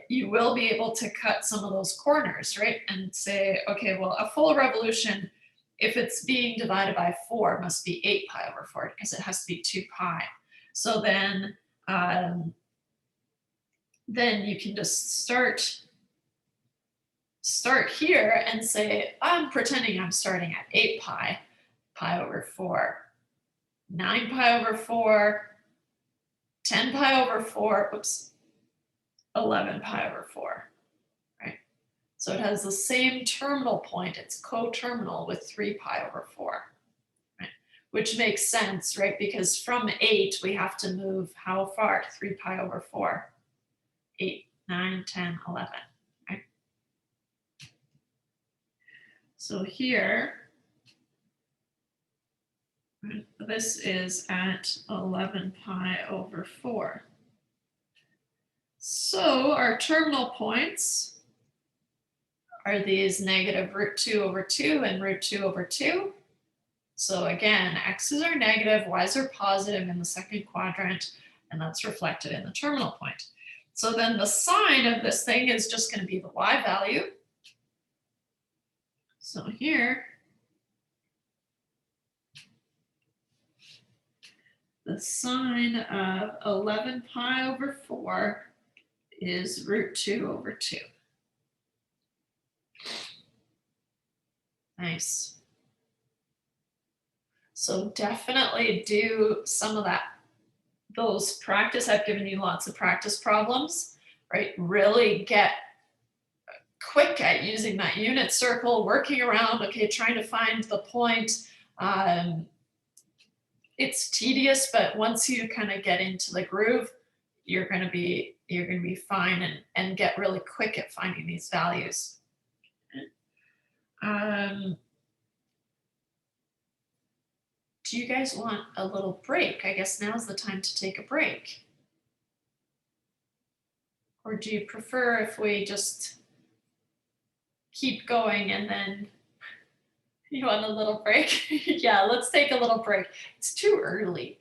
you will be able to cut some of those corners, right? And say, okay, well, a full revolution, if it's being divided by 4, must be 8 pi over 4 because it has to be 2 pi. So then you can just start here and say, I'm pretending I'm starting at 8 pi over 4, 9 pi over 4, 10 pi over 4, oops, 11 pi over 4, right? So it has the same terminal point. It's coterminal with 3 pi over 4, right? Which makes sense, right? Because from 8, we have to move how far? 3 pi over 4, 8, 9, 10, 11, right? So here, this is at 11 pi over 4. So our terminal points are these negative √2 over 2 and √2 over 2. So again, x's are negative, y's are positive in the second quadrant, and that's reflected in the terminal point. So then the sine of this thing is just going to be the y value. So here, the sine of 11 pi over 4 is √2 over 2. Nice. So definitely do some of those practice. I've given you lots of practice problems, right? Really get quick at using that unit circle, working around, okay, trying to find the point. It's tedious, but once you kind of get into the groove, you're going to be fine and get really quick at finding these values. Do you guys want a little break? I guess now's the time to take a break. Or do you prefer if we just keep going and then you want a little break? Yeah, let's take a little break. It's too early.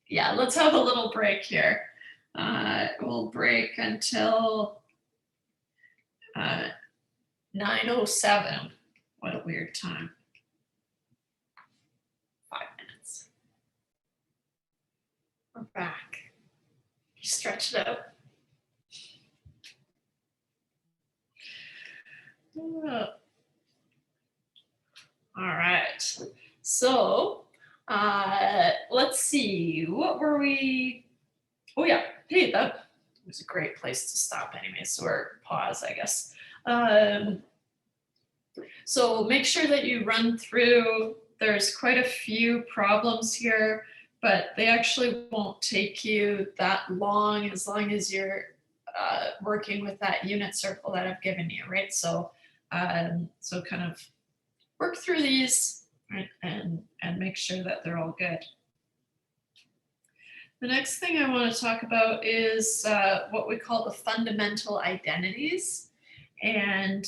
Yeah, let's have a little break here. We'll break until 9:07. What a weird time. 5 minutes. stretch it out. All right, so let's see, what were we? Oh yeah, hey, that was a great place to stop anyway, so we're pause, I guess. So make sure that you run through, there's quite a few problems here, but they actually won't take you that long as you're working with that unit circle that I've given you, right? So, so kind of work through these, right, and make sure that they're all good. The next thing I want to talk about is what we call the fundamental identities. And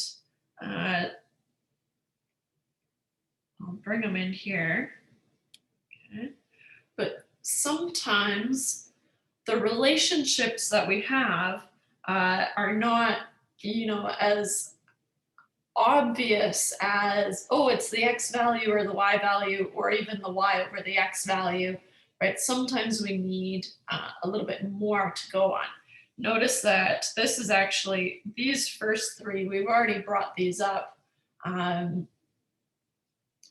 I'll bring them in here. Okay. But sometimes the relationships that we have are not, as obvious as, oh, it's the x value or the y value, or even the y over the x value, right? Sometimes we need a little bit more to go on. Notice that this is actually, these first three, we've already brought these up. And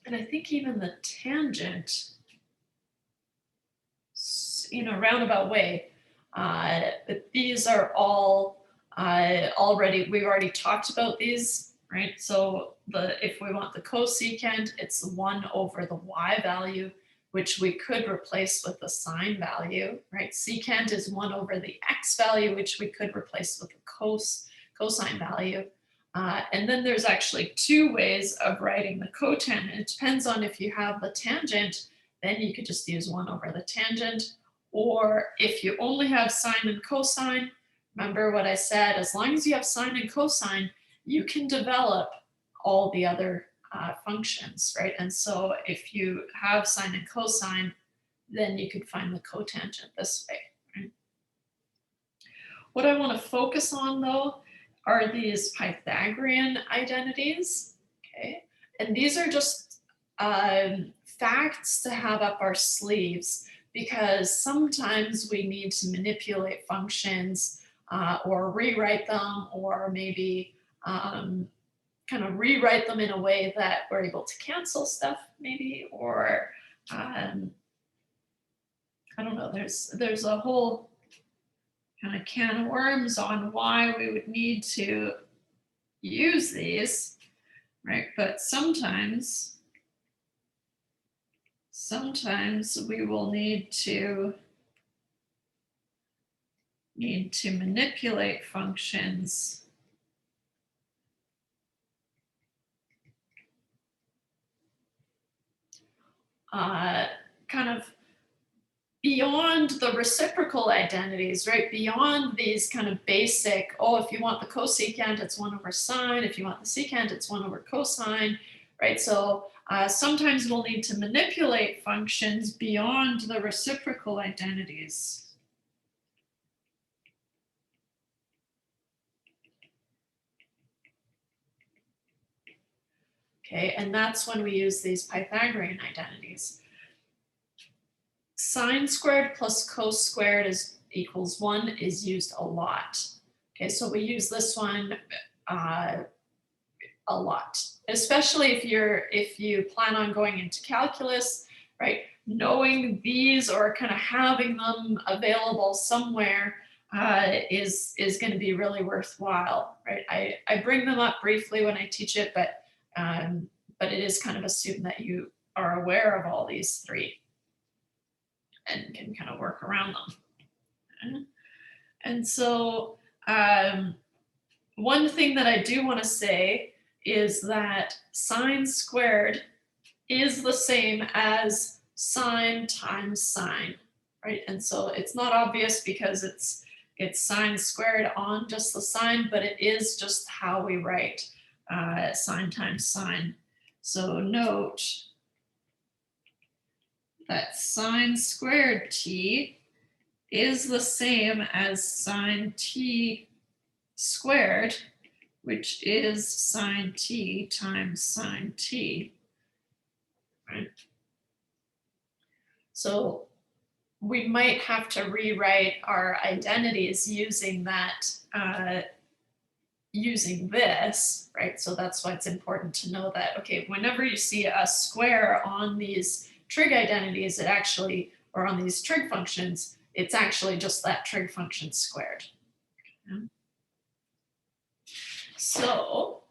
I think even the tangent, roundabout way, but these are all we've already talked about these, right? So if we want the cosecant, it's 1 over the y value, which we could replace with the sine value, right? Secant is 1 over the x value, which we could replace with the cosine value. And then there's actually 2 ways of writing the cotangent. It depends on if you have the tangent, then you could just use 1 over the tangent. Or if you only have sine and cosine, remember what I said, as long as you have sine and cosine, you can develop all the other functions, right? And so if you have sine and cosine, then you could find the cotangent this way, right? What I want to focus on, though, are these Pythagorean identities, okay? And these are just facts to have up our sleeves, because sometimes we need to manipulate functions or rewrite them, or maybe kind of rewrite them in a way that we're able to cancel stuff, maybe, or I don't know, there's a whole kind of can of worms on why we would need to use these, right? But sometimes we will need to manipulate functions kind of beyond the reciprocal identities, right? Beyond these kind of basic, oh, if you want the cosecant, it's 1 over sine. If you want the secant, it's 1 over cosine, right? So sometimes we'll need to manipulate functions beyond the reciprocal identities. Okay, and that's when we use these Pythagorean identities. Sine squared plus cos squared equals 1 is used a lot. Okay, so we use this one a lot, especially if you plan on going into calculus, right? Knowing these or kind of having them available somewhere is going to be really worthwhile, right? I bring them up briefly when I teach it, but it is kind of assumed that you are aware of all these 3 and can kind of work around them. And so one thing that I do want to say is that sine squared is the same as sine times sine, right? And so it's not obvious because it's sine squared on just the sine, but it is just how we write sine times sine. So note that sine squared t is the same as sine t squared, which is sine t times sine t, right? So we might have to rewrite our identities using that, using this, right? So that's why it's important to know that, okay, whenever you see a square on these trig identities, it actually, or on these trig functions, it's actually just that trig function squared. Okay. So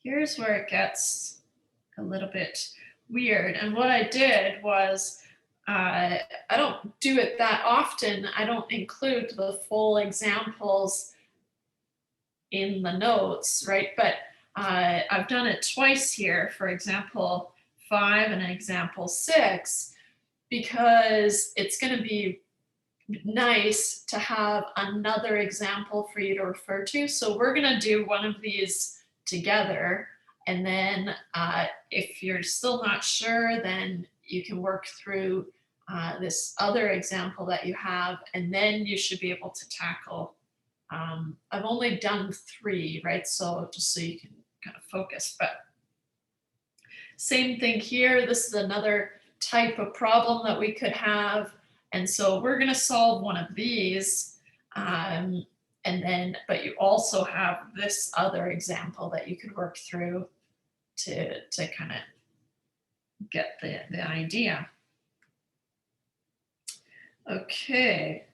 here's where it gets a little bit weird. And what I did was, I don't do it that often. I don't include the full examples in the notes, right? But I've done it twice here, for example 5 and example 6, because it's going to be nice to have another example for you to refer to. So we're going to do one of these together. And then if you're still not sure, then you can work through this other example that you have, and then you should be able to tackle. I've only done 3, right? So just so you can kind of focus, but same thing here. This is another type of problem that we could have. And so we're going to solve one of these. And then, but you also have this other example that you could work through to kind of get the idea. Okay.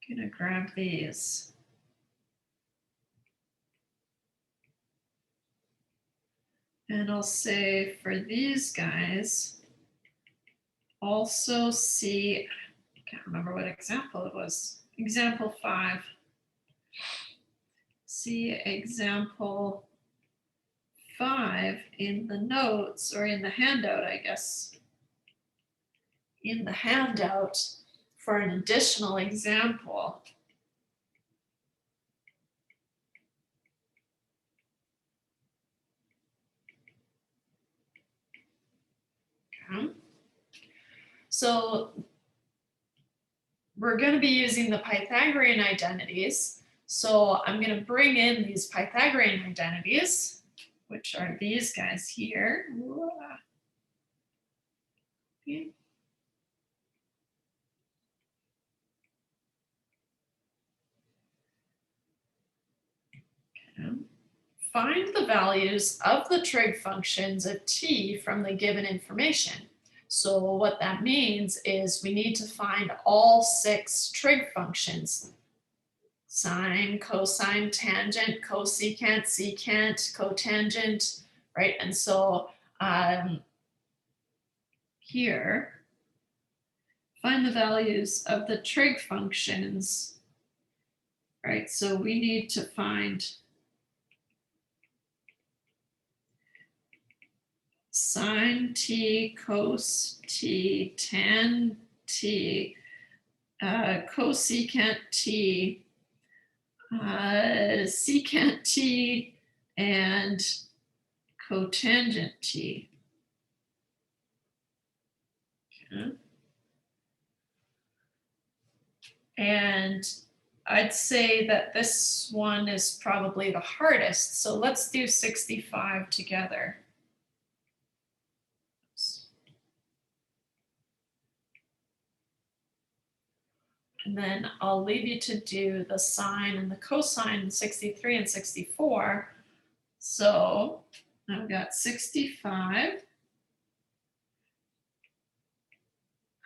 I'm gonna grab these. And I'll say for these guys, also see, I can't remember what example it was, example 5. See example 5 in the notes, or in the handout, I guess. In the handout for an additional example. Okay. So we're going to be using the Pythagorean identities. So I'm going to bring in these Pythagorean identities, which are these guys here. Okay. Find the values of the trig functions of t from the given information. So what that means is we need to find all 6 trig functions: sine, cosine, tangent, cosecant, secant, cotangent, right? And so here, find the values of the trig functions, right? So we need to find sine t, cos t, tan t, cosecant t, secant t, and cotangent t. Okay. And I'd say that this one is probably the hardest. So let's do 65 together. And then I'll leave you to do the sine and the cosine, 63 and 64. So I've got 65.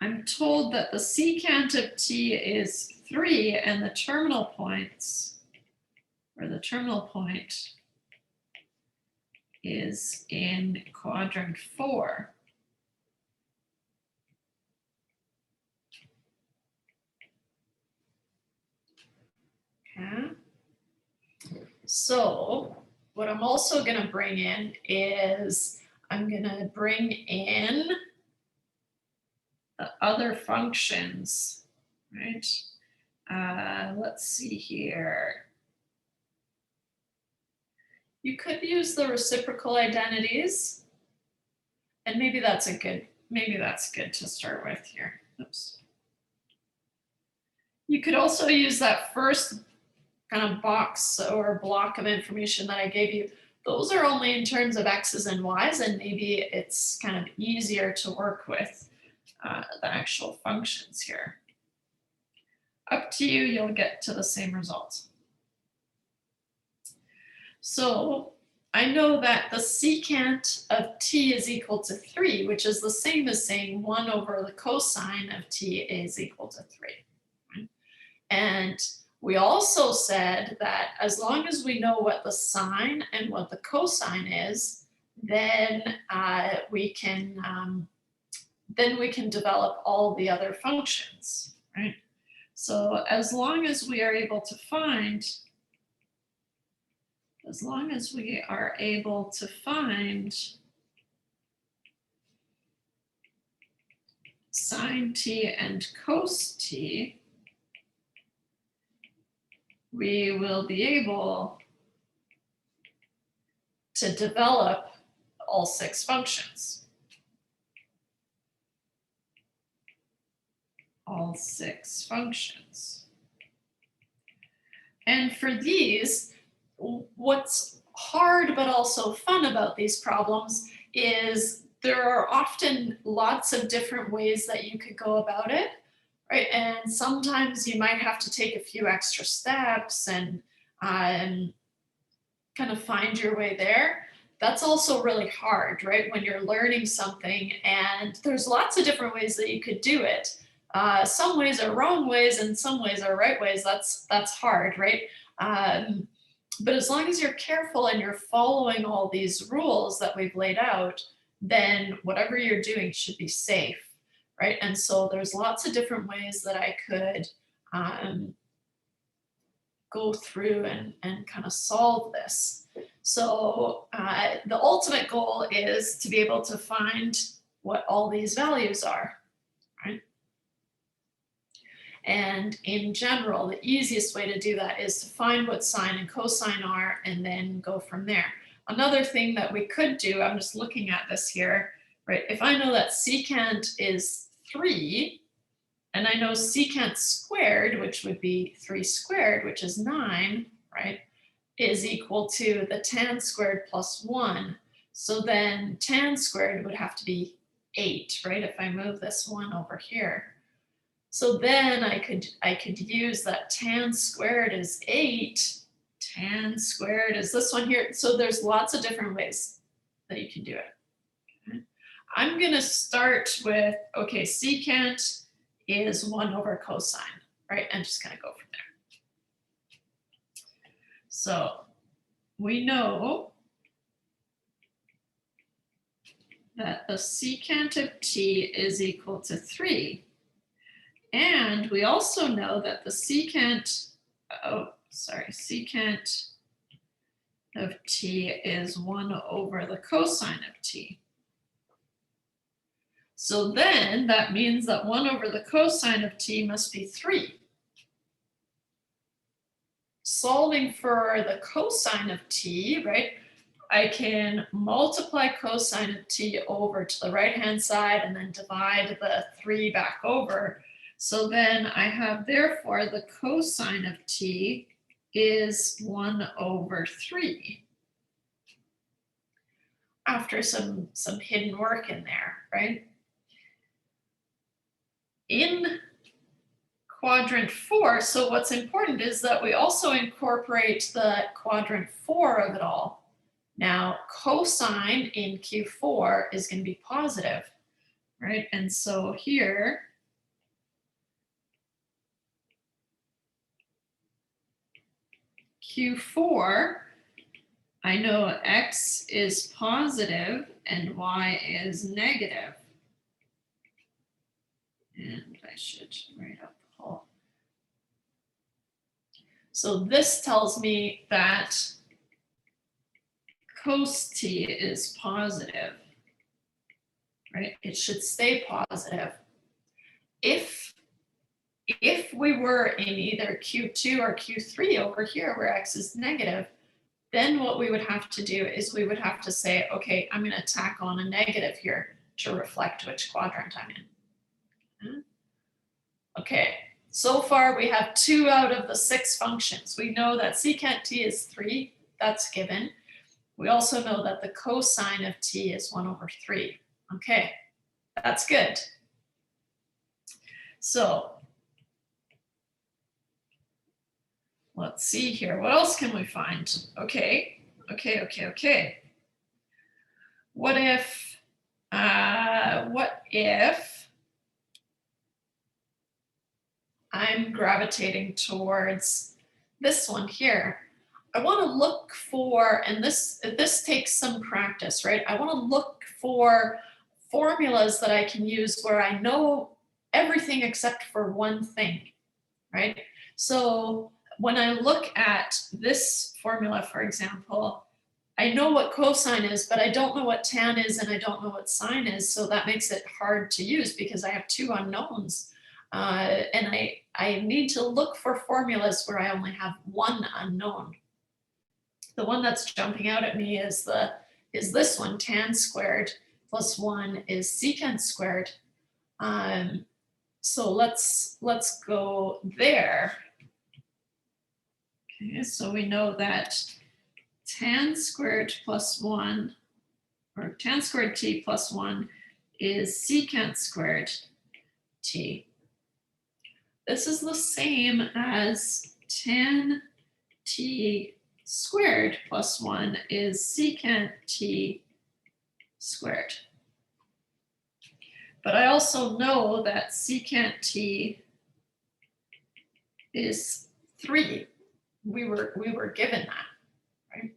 I'm told that the secant of t is 3, and the terminal points, or the terminal point, is in quadrant 4. Okay. So what I'm also going to bring in is I'm going to bring in the other functions, right? Let's see here. You could use the reciprocal identities, and maybe that's good to start with here. Oops. You could also use that first kind of box or block of information that I gave you those are only in terms of x's and y's, and maybe it's kind of easier to work with the actual functions here. Up to you, you'll get to the same result. So I know that the secant of t is equal to 3, which is the same as saying 1 over the cosine of t is equal to 3. Right? And we also said that as long as we know what the sine and what the cosine is, then we can develop all the other functions, right? So as long as we are able to find sine t and cos t, we will be able to develop all 6 functions. All 6 functions. And for these, what's hard but also fun about these problems is there are often lots of different ways that you could go about it, right? And sometimes you might have to take a few extra steps and kind of find your way there. That's also really hard, right? When you're learning something and there's lots of different ways that you could do it. Some ways are wrong ways and some ways are right ways. That's hard, right? But as long as you're careful and you're following all these rules that we've laid out, then whatever you're doing should be safe, right? And so there's lots of different ways that I could go through and kind of solve this. So the ultimate goal is to be able to find what all these values are, right? And in general, the easiest way to do that is to find what sine and cosine are and then go from there. Another thing that we could do, I'm just looking at this here, right? If I know that secant is 3, and I know secant squared, which would be 3 squared, which is 9, right, is equal to the tan squared plus 1. So then tan squared would have to be 8, right, if I move this 1 over here. So then I could use that tan squared is 8, tan squared is this one here. So there's lots of different ways that you can do it. Okay. I'm going to start with, okay, secant is 1 over cosine, right? I'm just going to go from there. So we know that the secant of t is equal to 3. And we also know that the secant of t is 1 over the cosine of t. So then that means that 1 over the cosine of t must be 3. Solving for the cosine of t, right, I can multiply cosine of t over to the right-hand side and then divide the 3 back over. So then I have, therefore, the cosine of t is 1 over 3. After some hidden work in there, right? In quadrant 4, so what's important is that we also incorporate the quadrant 4 of it all. Now, cosine in Q4 is going to be positive, right? And so here, Q4, I know x is positive and y is negative. And I should write up the whole. So this tells me that cos t is positive, right? It should stay positive. If we were in either Q2 or Q3 over here where x is negative, then what we would have to do is we would have to say, okay, I'm going to tack on a negative here to reflect which quadrant I'm in. Okay, so far we have 2 out of the 6 functions. We know that secant t is 3, that's given. We also know that the cosine of t is 1/3. Okay, that's good. So let's see here. What else can we find? Okay. What if I'm gravitating towards this one here? I want to look for, and this takes some practice, right? I want to look for formulas that I can use where I know everything except for one thing, right? So when I look at this formula, for example, I know what cosine is, but I don't know what tan is and I don't know what sine is. So that makes it hard to use because I have two unknowns. And I need to look for formulas where I only have one unknown. The one that's jumping out at me is this one, tan squared plus 1 is secant squared. So let's go there. Okay, so we know that tan squared plus 1, or tan squared t plus 1 is secant squared t. This is the same as tan t squared plus 1 is secant t squared. But I also know that secant t is 3. We were given that, right?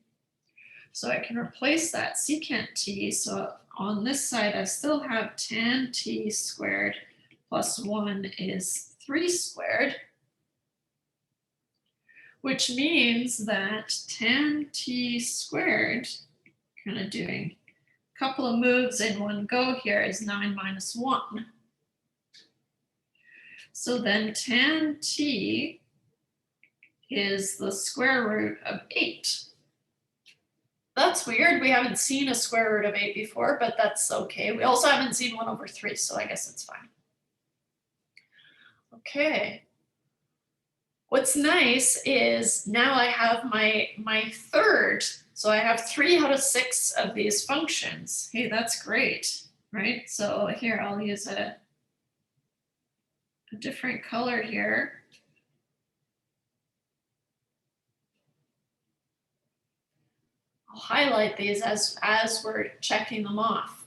So I can replace that secant t. So on this side, I still have tan t squared plus 1 is 3 squared, which means that tan t squared, kind of doing a couple of moves in one go here, is 9 minus 1. So then tan t is the square root of 8. That's weird. We haven't seen a square root of 8 before, but that's okay. We also haven't seen 1/3, so I guess it's fine. Okay. What's nice is now I have my third. So I have 3 out of 6 of these functions. Hey, that's great, right? So here, I'll use a different color here. I'll highlight these as we're checking them off.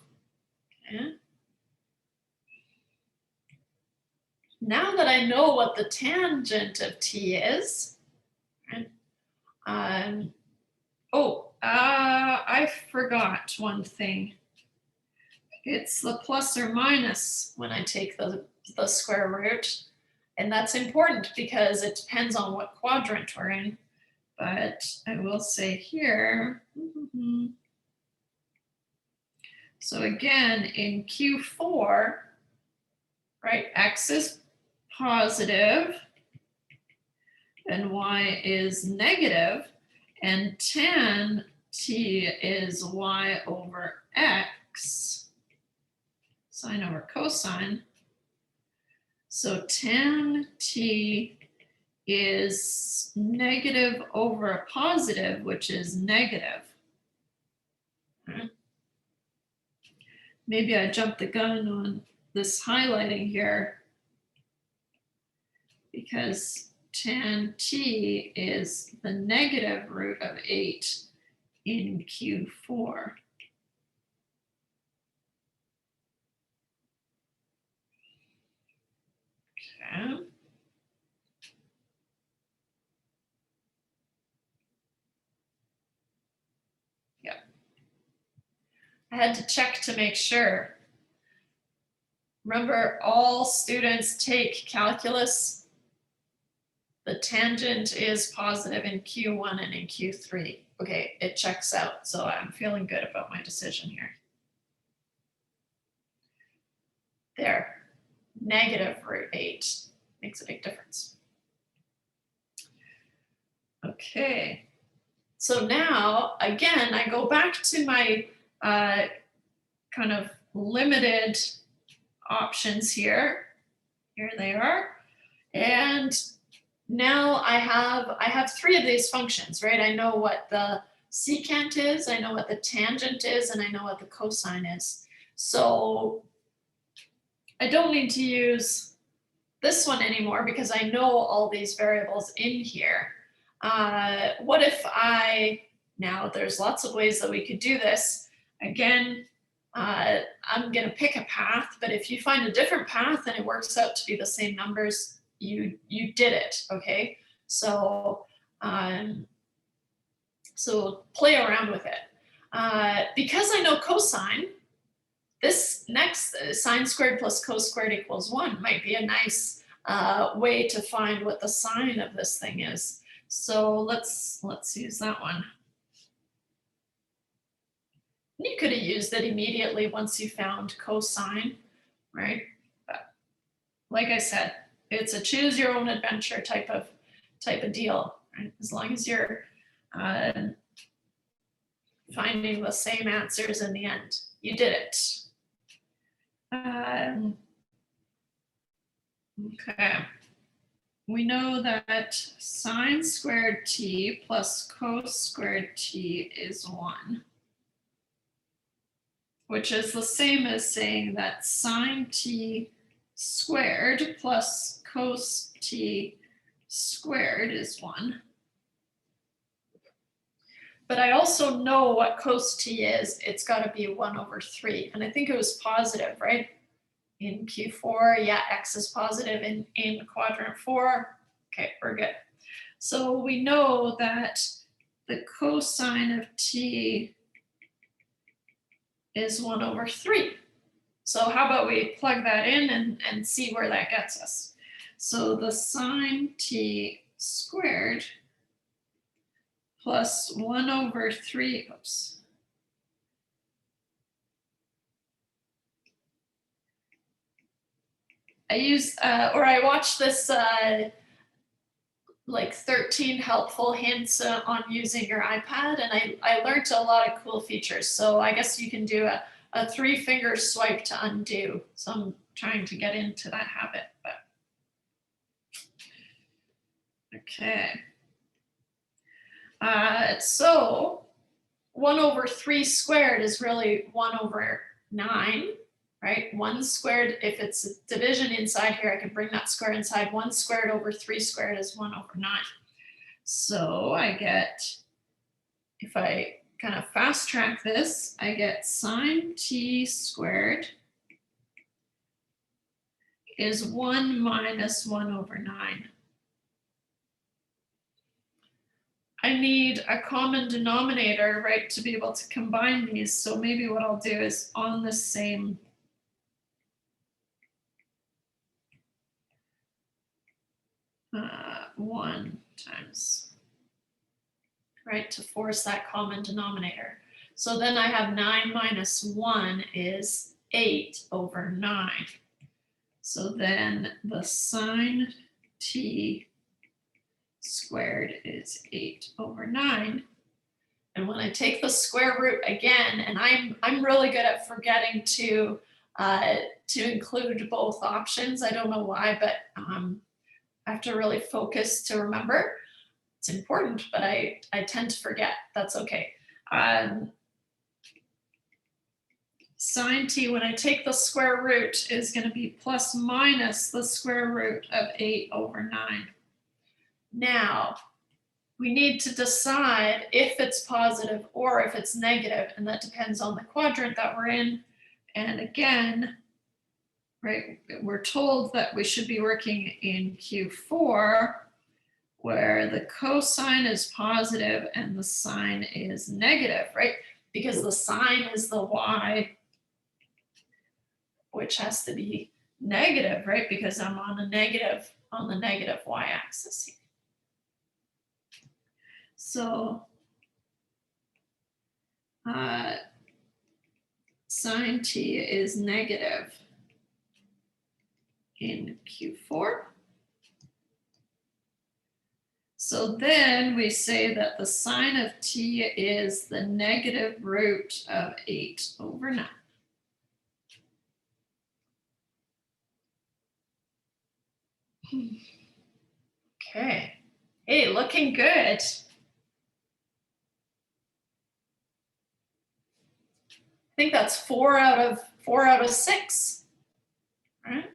Okay. Now that I know what the tangent of t is, right, I forgot one thing. It's the plus or minus when I take the square root. And that's important because it depends on what quadrant we're in. But I will say here, so again, in Q4, right, x is positive and y is negative, and tan t is y over x, sine over cosine. So tan t is negative over a positive, which is negative. Okay. Maybe I jumped the gun on this highlighting here because tan t is the negative root of 8 in Q4. Okay. Yep. I had to check to make sure. Remember, all students take calculus. The tangent is positive in Q1 and in Q3. Okay, it checks out, so I'm feeling good about my decision here. There, negative root 8 makes a big difference. Okay, so now, again, I go back to my kind of limited options here. Here they are. And now I have 3 of these functions, right? I know what the secant is, I know what the tangent is, and I know what the cosine is. So I don't need to use this one anymore because I know all these variables in here. What if now there's lots of ways that we could do this. Again, I'm gonna pick a path, but if you find a different path and it works out to be the same numbers, you did it, okay? So, so play around with it. Because I know cosine, this next sine squared plus cos squared equals 1 might be a nice way to find what the sine of this thing is. So let's use that one. You could have used it immediately once you found cosine, right? But like I said, it's a choose your own adventure type of deal, right? As long as you're finding the same answers in the end, you did it. Okay. We know that sine squared t plus cos squared t is 1. Which is the same as saying that sine t squared plus cos t squared is 1. But I also know what cos t is. It's got to be 1/3. And I think it was positive, right? In Q4, yeah, x is positive in quadrant 4. Okay, we're good. So we know that the cosine of t is 1/3. So how about we plug that in and see where that gets us. So the sine t squared plus 1/3, oops. I watched this like 13 helpful hints on using your iPad, and I learned a lot of cool features. So I guess you can do a 3-finger swipe to undo. So I'm trying to get into that habit, but okay. So 1/3 squared is really 1/9, right? 1 squared, if it's a division inside here, I can bring that square inside. 1 squared over 3 squared is 1/9. So I get, if I kind of fast track this, I get sine t squared is 1 minus 1/9. I need a common denominator, right, to be able to combine these. So maybe what I'll do is on the same 1 times, right, to force that common denominator. So then I have 9 minus 1 is 8/9. So then the sine t squared is 8/9. And when I take the square root again, and I'm really good at forgetting to include both options. I don't know why, but I have to really focus to remember. It's important, but I tend to forget. That's okay. Sine t, when I take the square root, is going to be plus minus the square root of 8/9. Now, we need to decide if it's positive or if it's negative, and that depends on the quadrant that we're in. And again, right, we're told that we should be working in Q4, where the cosine is positive and the sine is negative, right? Because the sine is the y, which has to be negative, right? Because I'm on the negative y-axis here. So sine t is negative in Q4. So then we say that the sine of t is the negative root of 8/9. Okay. Hey, looking good. think that's 4 out of 6, right?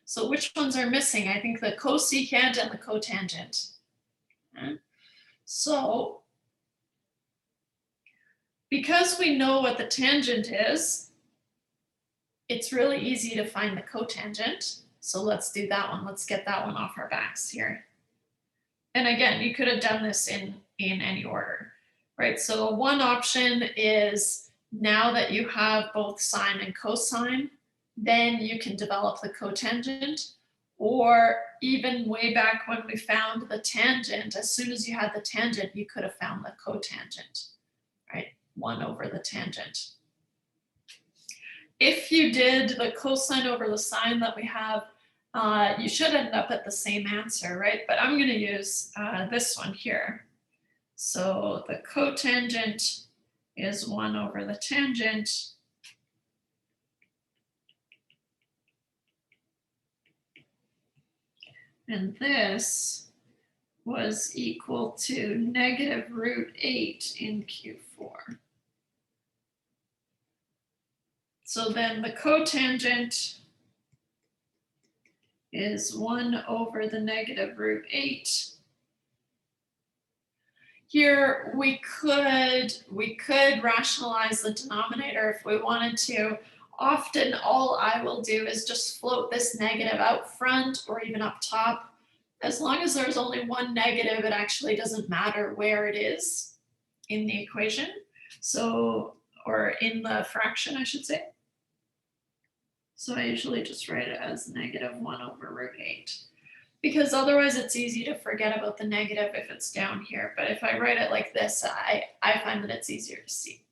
So which ones are missing? I think the cosecant and the cotangent. Right? So because we know what the tangent is, it's really easy to find the cotangent. So let's do that one. Let's get that one off our backs here. And again, you could have done this in any order, right? So one option is, now that you have both sine and cosine, then you can develop the cotangent. Or even way back when we found the tangent, as soon as you had the tangent, you could have found the cotangent, right? 1 over the tangent. If you did the cosine over the sine that we have, you should end up at the same answer, right? But I'm going to use this one here. So the cotangent is 1 over the tangent. And this was equal to negative root 8 in Q4. So then the cotangent is 1 over the negative root 8. Here we could rationalize the denominator if we wanted to. Often all I will do is just float this negative out front or even up top. As long as there's only one negative, it actually doesn't matter where it is in the equation. So, or in the fraction, I should say. So I usually just write it as negative 1 over root 8. Because otherwise it's easy to forget about the negative if it's down here. But if I write it like this, I find that it's easier to see.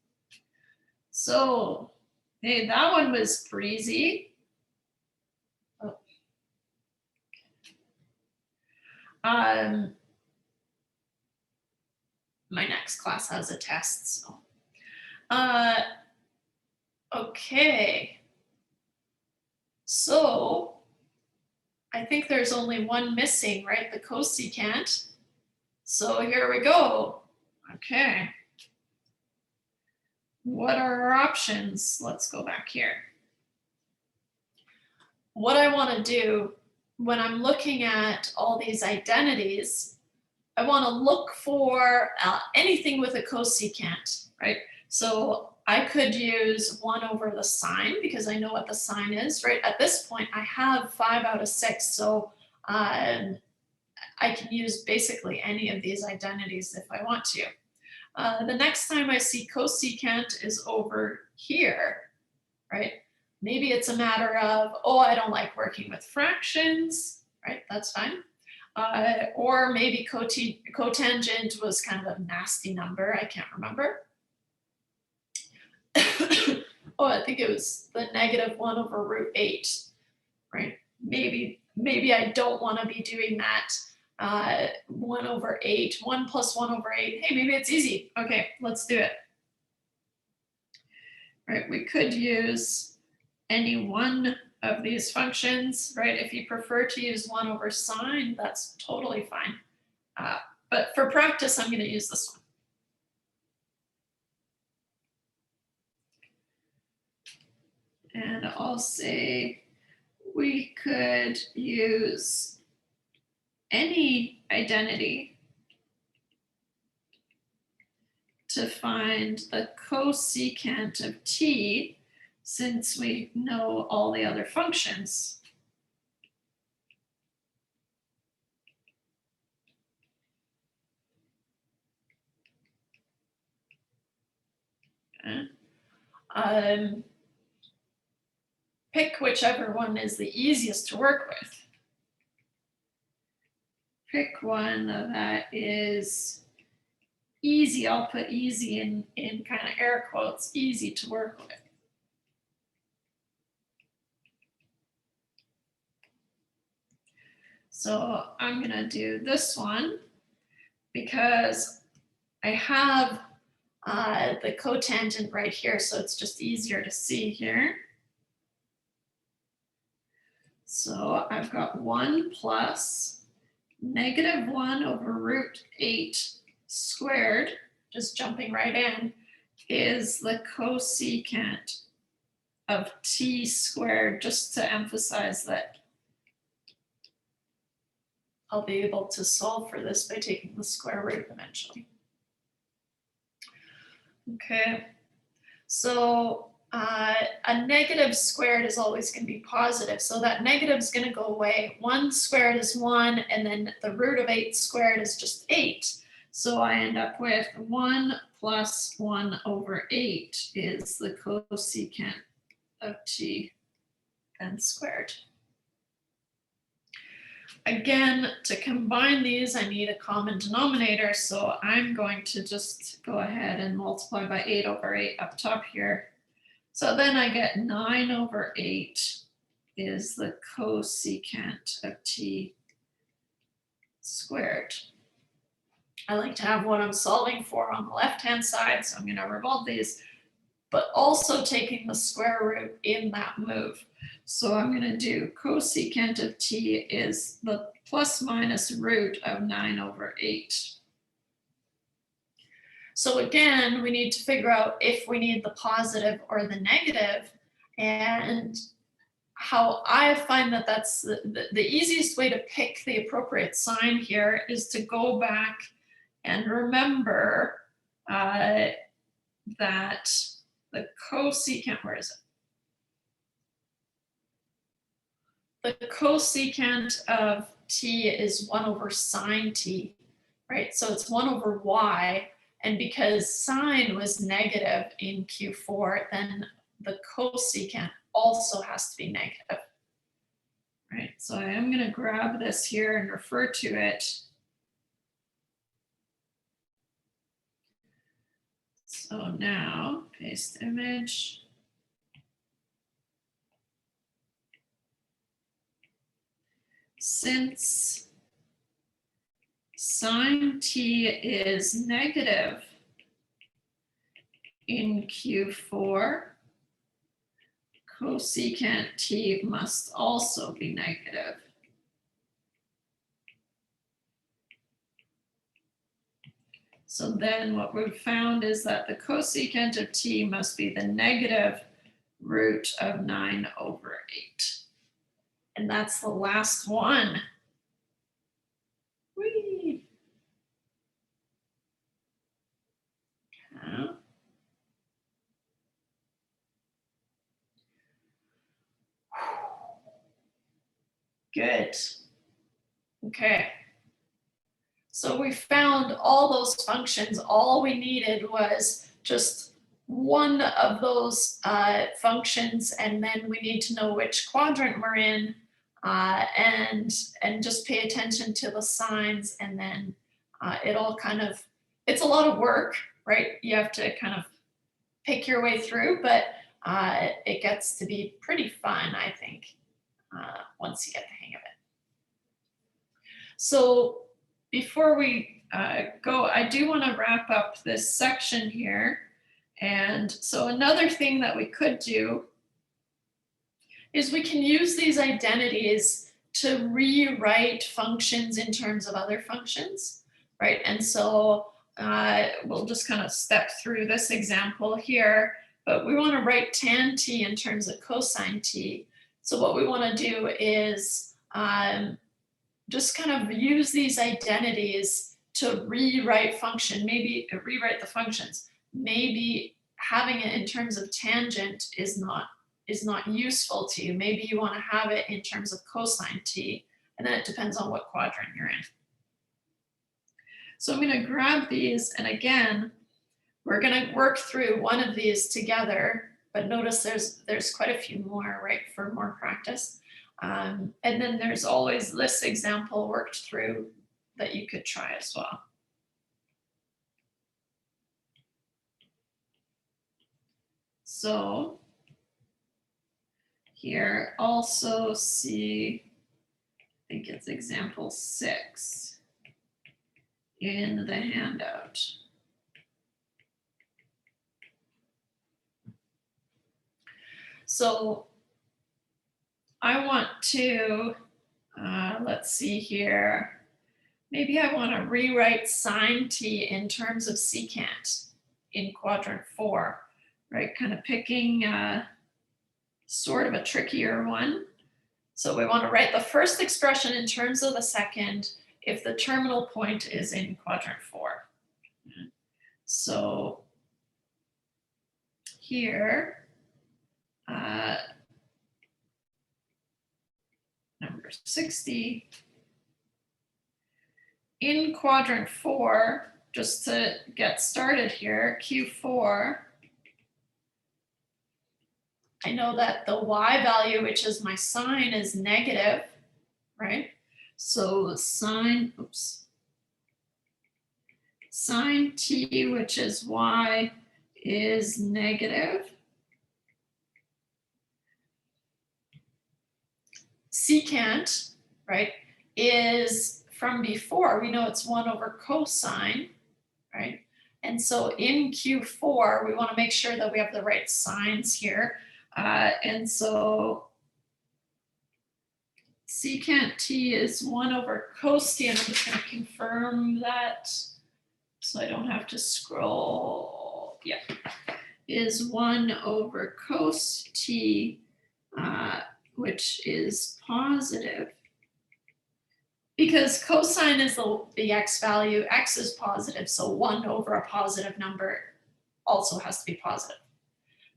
So, hey, that one was pretty easy. Oh. My next class has a test, so. Okay. So, I think there's only one missing, right? The cosecant. So here we go. Okay. What are our options? Let's go back here. What I want to do when I'm looking at all these identities, I want to look for anything with a cosecant, right? So I could use 1 over the sine because I know what the sine is, right? At this point, I have 5 out of 6, so I can use basically any of these identities if I want to. The next time I see cosecant is over here, right? Maybe it's a matter of, oh, I don't like working with fractions, right? That's fine. Or maybe cotangent was kind of a nasty number. I can't remember. Oh, I think it was the negative 1 over root 8, right? Maybe I don't want to be doing that. 1 over 8, 1 plus 1 over 8. Hey, maybe it's easy. Okay, let's do it. Right, we could use any one of these functions, right? If you prefer to use 1 over sine, that's totally fine. But for practice, I'm going to use this one. And I'll say we could use any identity to find the cosecant of t, since we know all the other functions. Okay. Pick whichever one is the easiest to work with. Pick one that is easy. I'll put easy in kind of air quotes, easy to work with. So I'm going to do this one because I have the cotangent right here, so it's just easier to see here. So I've got 1 plus negative 1 over root 8 squared, just jumping right in, is the cosecant of t squared, just to emphasize that I'll be able to solve for this by taking the square root eventually. Okay, so a negative squared is always going to be positive, so that negative is going to go away. 1 squared is 1, and then the root of 8 squared is just 8. So I end up with 1 plus 1 over 8 is the cosecant of t n squared. Again, to combine these, I need a common denominator, so I'm going to just go ahead and multiply by 8 over 8 up top here. So then I get 9 over 8 is the cosecant of t squared. I like to have what I'm solving for on the left-hand side, so I'm going to revolve these, but also taking the square root in that move. So I'm going to do cosecant of t is the plus minus root of 9 over 8. So again, we need to figure out if we need the positive or the negative, and how I find that that's the easiest way to pick the appropriate sign here is to go back and remember that the cosecant, where is it? The cosecant of t is 1 over sine t, right? So it's 1 over y, and because sine was negative in Q4, then the cosecant also has to be negative, right? So I am going to grab this here and refer to it. So now, paste image. Since sine t is negative in Q4, cosecant t must also be negative. So then what we've found is that the cosecant of t must be the negative root of 9 over 8. And that's the last one. Whee! Okay. Good. Okay. So we found all those functions. All we needed was just one of those functions, and then we need to know which quadrant we're in, and just pay attention to the signs, and then it all kind of, it's a lot of work, right? You have to kind of pick your way through, but it gets to be pretty fun, I think, once you get the hang of it. So before we go, I do want to wrap up this section here. And so another thing that we could do is we can use these identities to rewrite functions in terms of other functions, right? And so we'll just kind of step through this example here, but we want to write tan t in terms of cosine t. So what we want to do is just kind of use these identities to rewrite the functions. Maybe having it in terms of tangent is not useful to you. Maybe you want to have it in terms of cosine t, and then it depends on what quadrant you're in. So I'm going to grab these, and again, we're going to work through one of these together, but notice there's quite a few more, right, for more practice. And then there's always this example worked through that you could try as well. So here also see, I think it's example 6 in the handout. So I want to, let's see here, maybe I want to rewrite sine t in terms of secant. in quadrant 4, right? Kind of picking sort of a trickier one. So we want to write the first expression in terms of the second if the terminal point is in quadrant 4. So here, number 60, in quadrant 4, just to get started here, Q4, I know that the y value, which is my sine, is negative, right? So sine t, which is y, is negative. Secant, right, is from before, we know it's 1 over cosine, right? And so in Q4, we want to make sure that we have the right signs here. And so secant t is 1 over cos t, and I'm just going to confirm that so I don't have to scroll. Yeah, is 1 over cos t, which is positive. Because cosine is the x value, x is positive, so 1 over a positive number also has to be positive,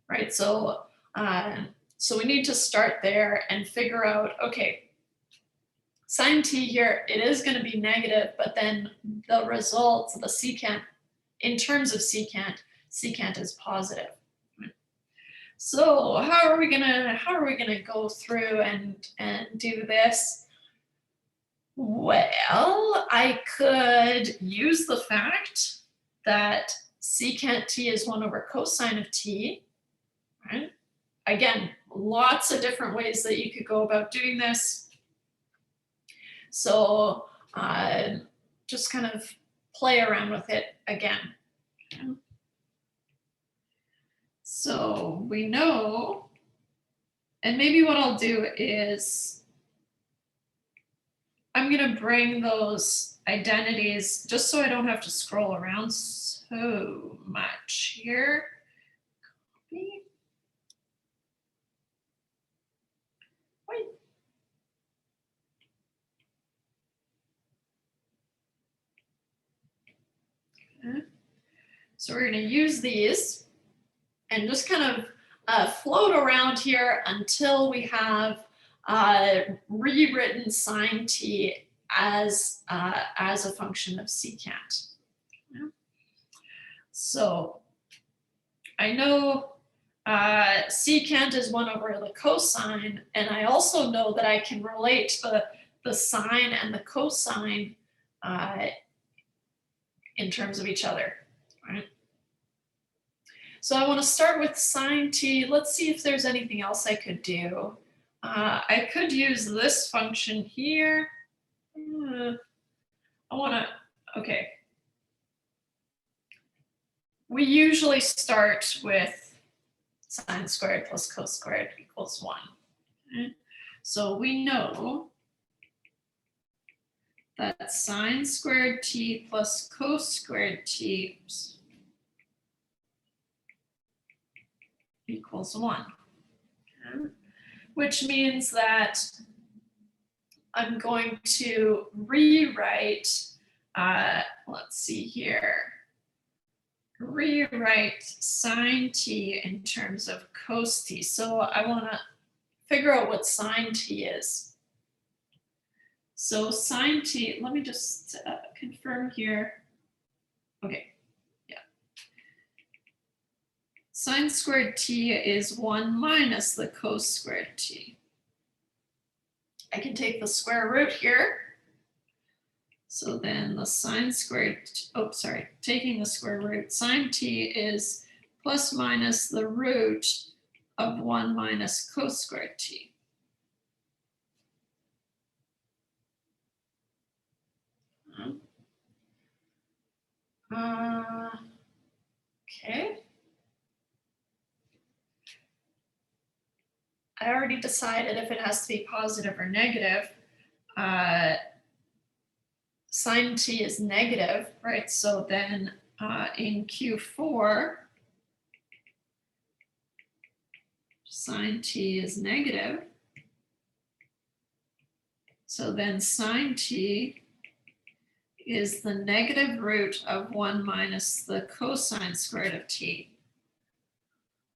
right? So, so we need to start there and figure out, okay, sine t here, it is going to be negative, but then the result, the secant, in terms of secant is positive. So how are we gonna go through and do this? Well, I could use the fact that secant t is 1 over cosine of t, right? Again, lots of different ways that you could go about doing this. So just kind of play around with it again. So we know, and maybe what I'll do is I'm going to bring those identities just so I don't have to scroll around so much here. Copy. Wait. Okay. So we're going to use these and just kind of float around here until we have rewritten sine t as a function of secant. Yeah. So I know secant is 1 over the cosine, and I also know that I can relate the sine and the cosine in terms of each other, right? So I want to start with sine t. Let's see if there's anything else I could do. I could use this function here. Okay. We usually start with sine squared plus cos squared equals 1. Okay. So we know that sine squared t plus cos squared t equals 1. Okay. Which means that I'm going to rewrite, let's see here, rewrite sine t in terms of cos t. So I want to figure out what sine t is. So sine t, let me just confirm here. Okay, yeah. Sine squared t is 1 minus the cos squared t. I can take the square root here. So then the sine squared, taking the square root, sine t is plus minus the root of 1 minus cos squared t. Okay. I already decided if it has to be positive or negative. Sine t is negative, right? So then in Q4, sine t is negative. So then sine t is the negative root of 1 minus the cosine squared of t.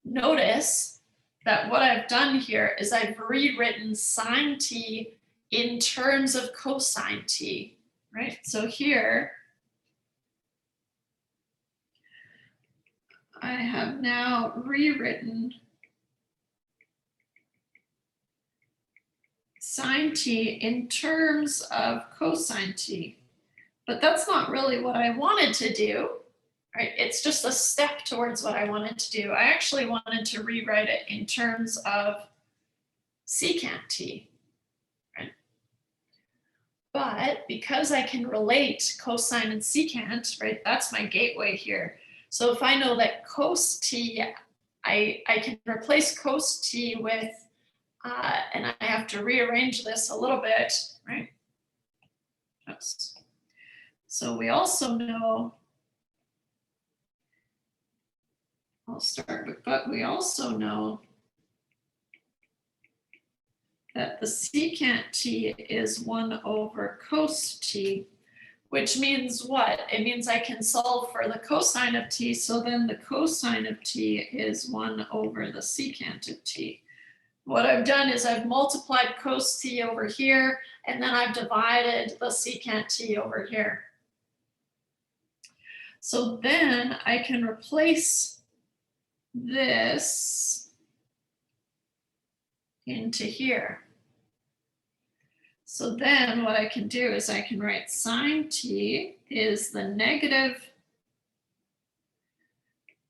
Notice that what I've done here is I've rewritten sine t in terms of cosine t, right? So here, I have now rewritten sine t in terms of cosine t. But that's not really what I wanted to do, right? It's just a step towards what I wanted to do. I actually wanted to rewrite it in terms of secant t, right? But because I can relate cosine and secant, right, that's my gateway here. So if I know that cos t, I can replace cos t with, and I have to rearrange this a little bit, right? Oops. So we also know, I'll start with, but we also know that the secant t is 1 over cos t, which means what? It means I can solve for the cosine of t, so then the cosine of t is 1 over the secant of t. What I've done is I've multiplied cos t over here, and then I've divided the secant t over here. So then I can replace this into here. So then what I can do is I can write sine t is the negative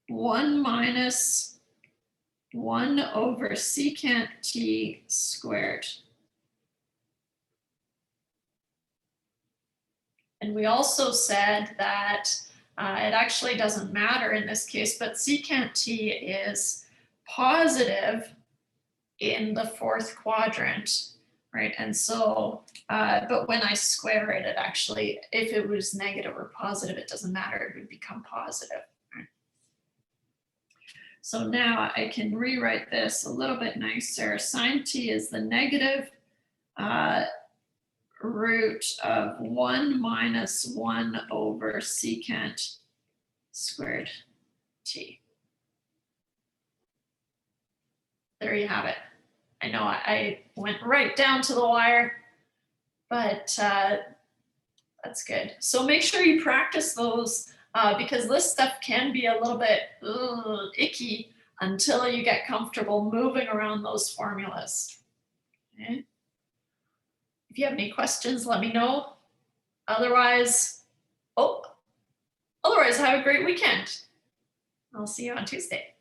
1 minus 1 over secant t squared. And we also said that it actually doesn't matter in this case, but secant t is positive in the 4th quadrant, right? And so, but when I square it, it actually, if it was negative or positive, it doesn't matter, it would become positive. Right? So now I can rewrite this a little bit nicer. Sine t is the negative root of 1 minus 1 over secant squared t. There you have it. I know I went right down to the wire, but that's good. So make sure you practice those because this stuff can be a little bit icky until you get comfortable moving around those formulas. Okay? If you have any questions, let me know. Otherwise, have a great weekend. I'll see you on Tuesday.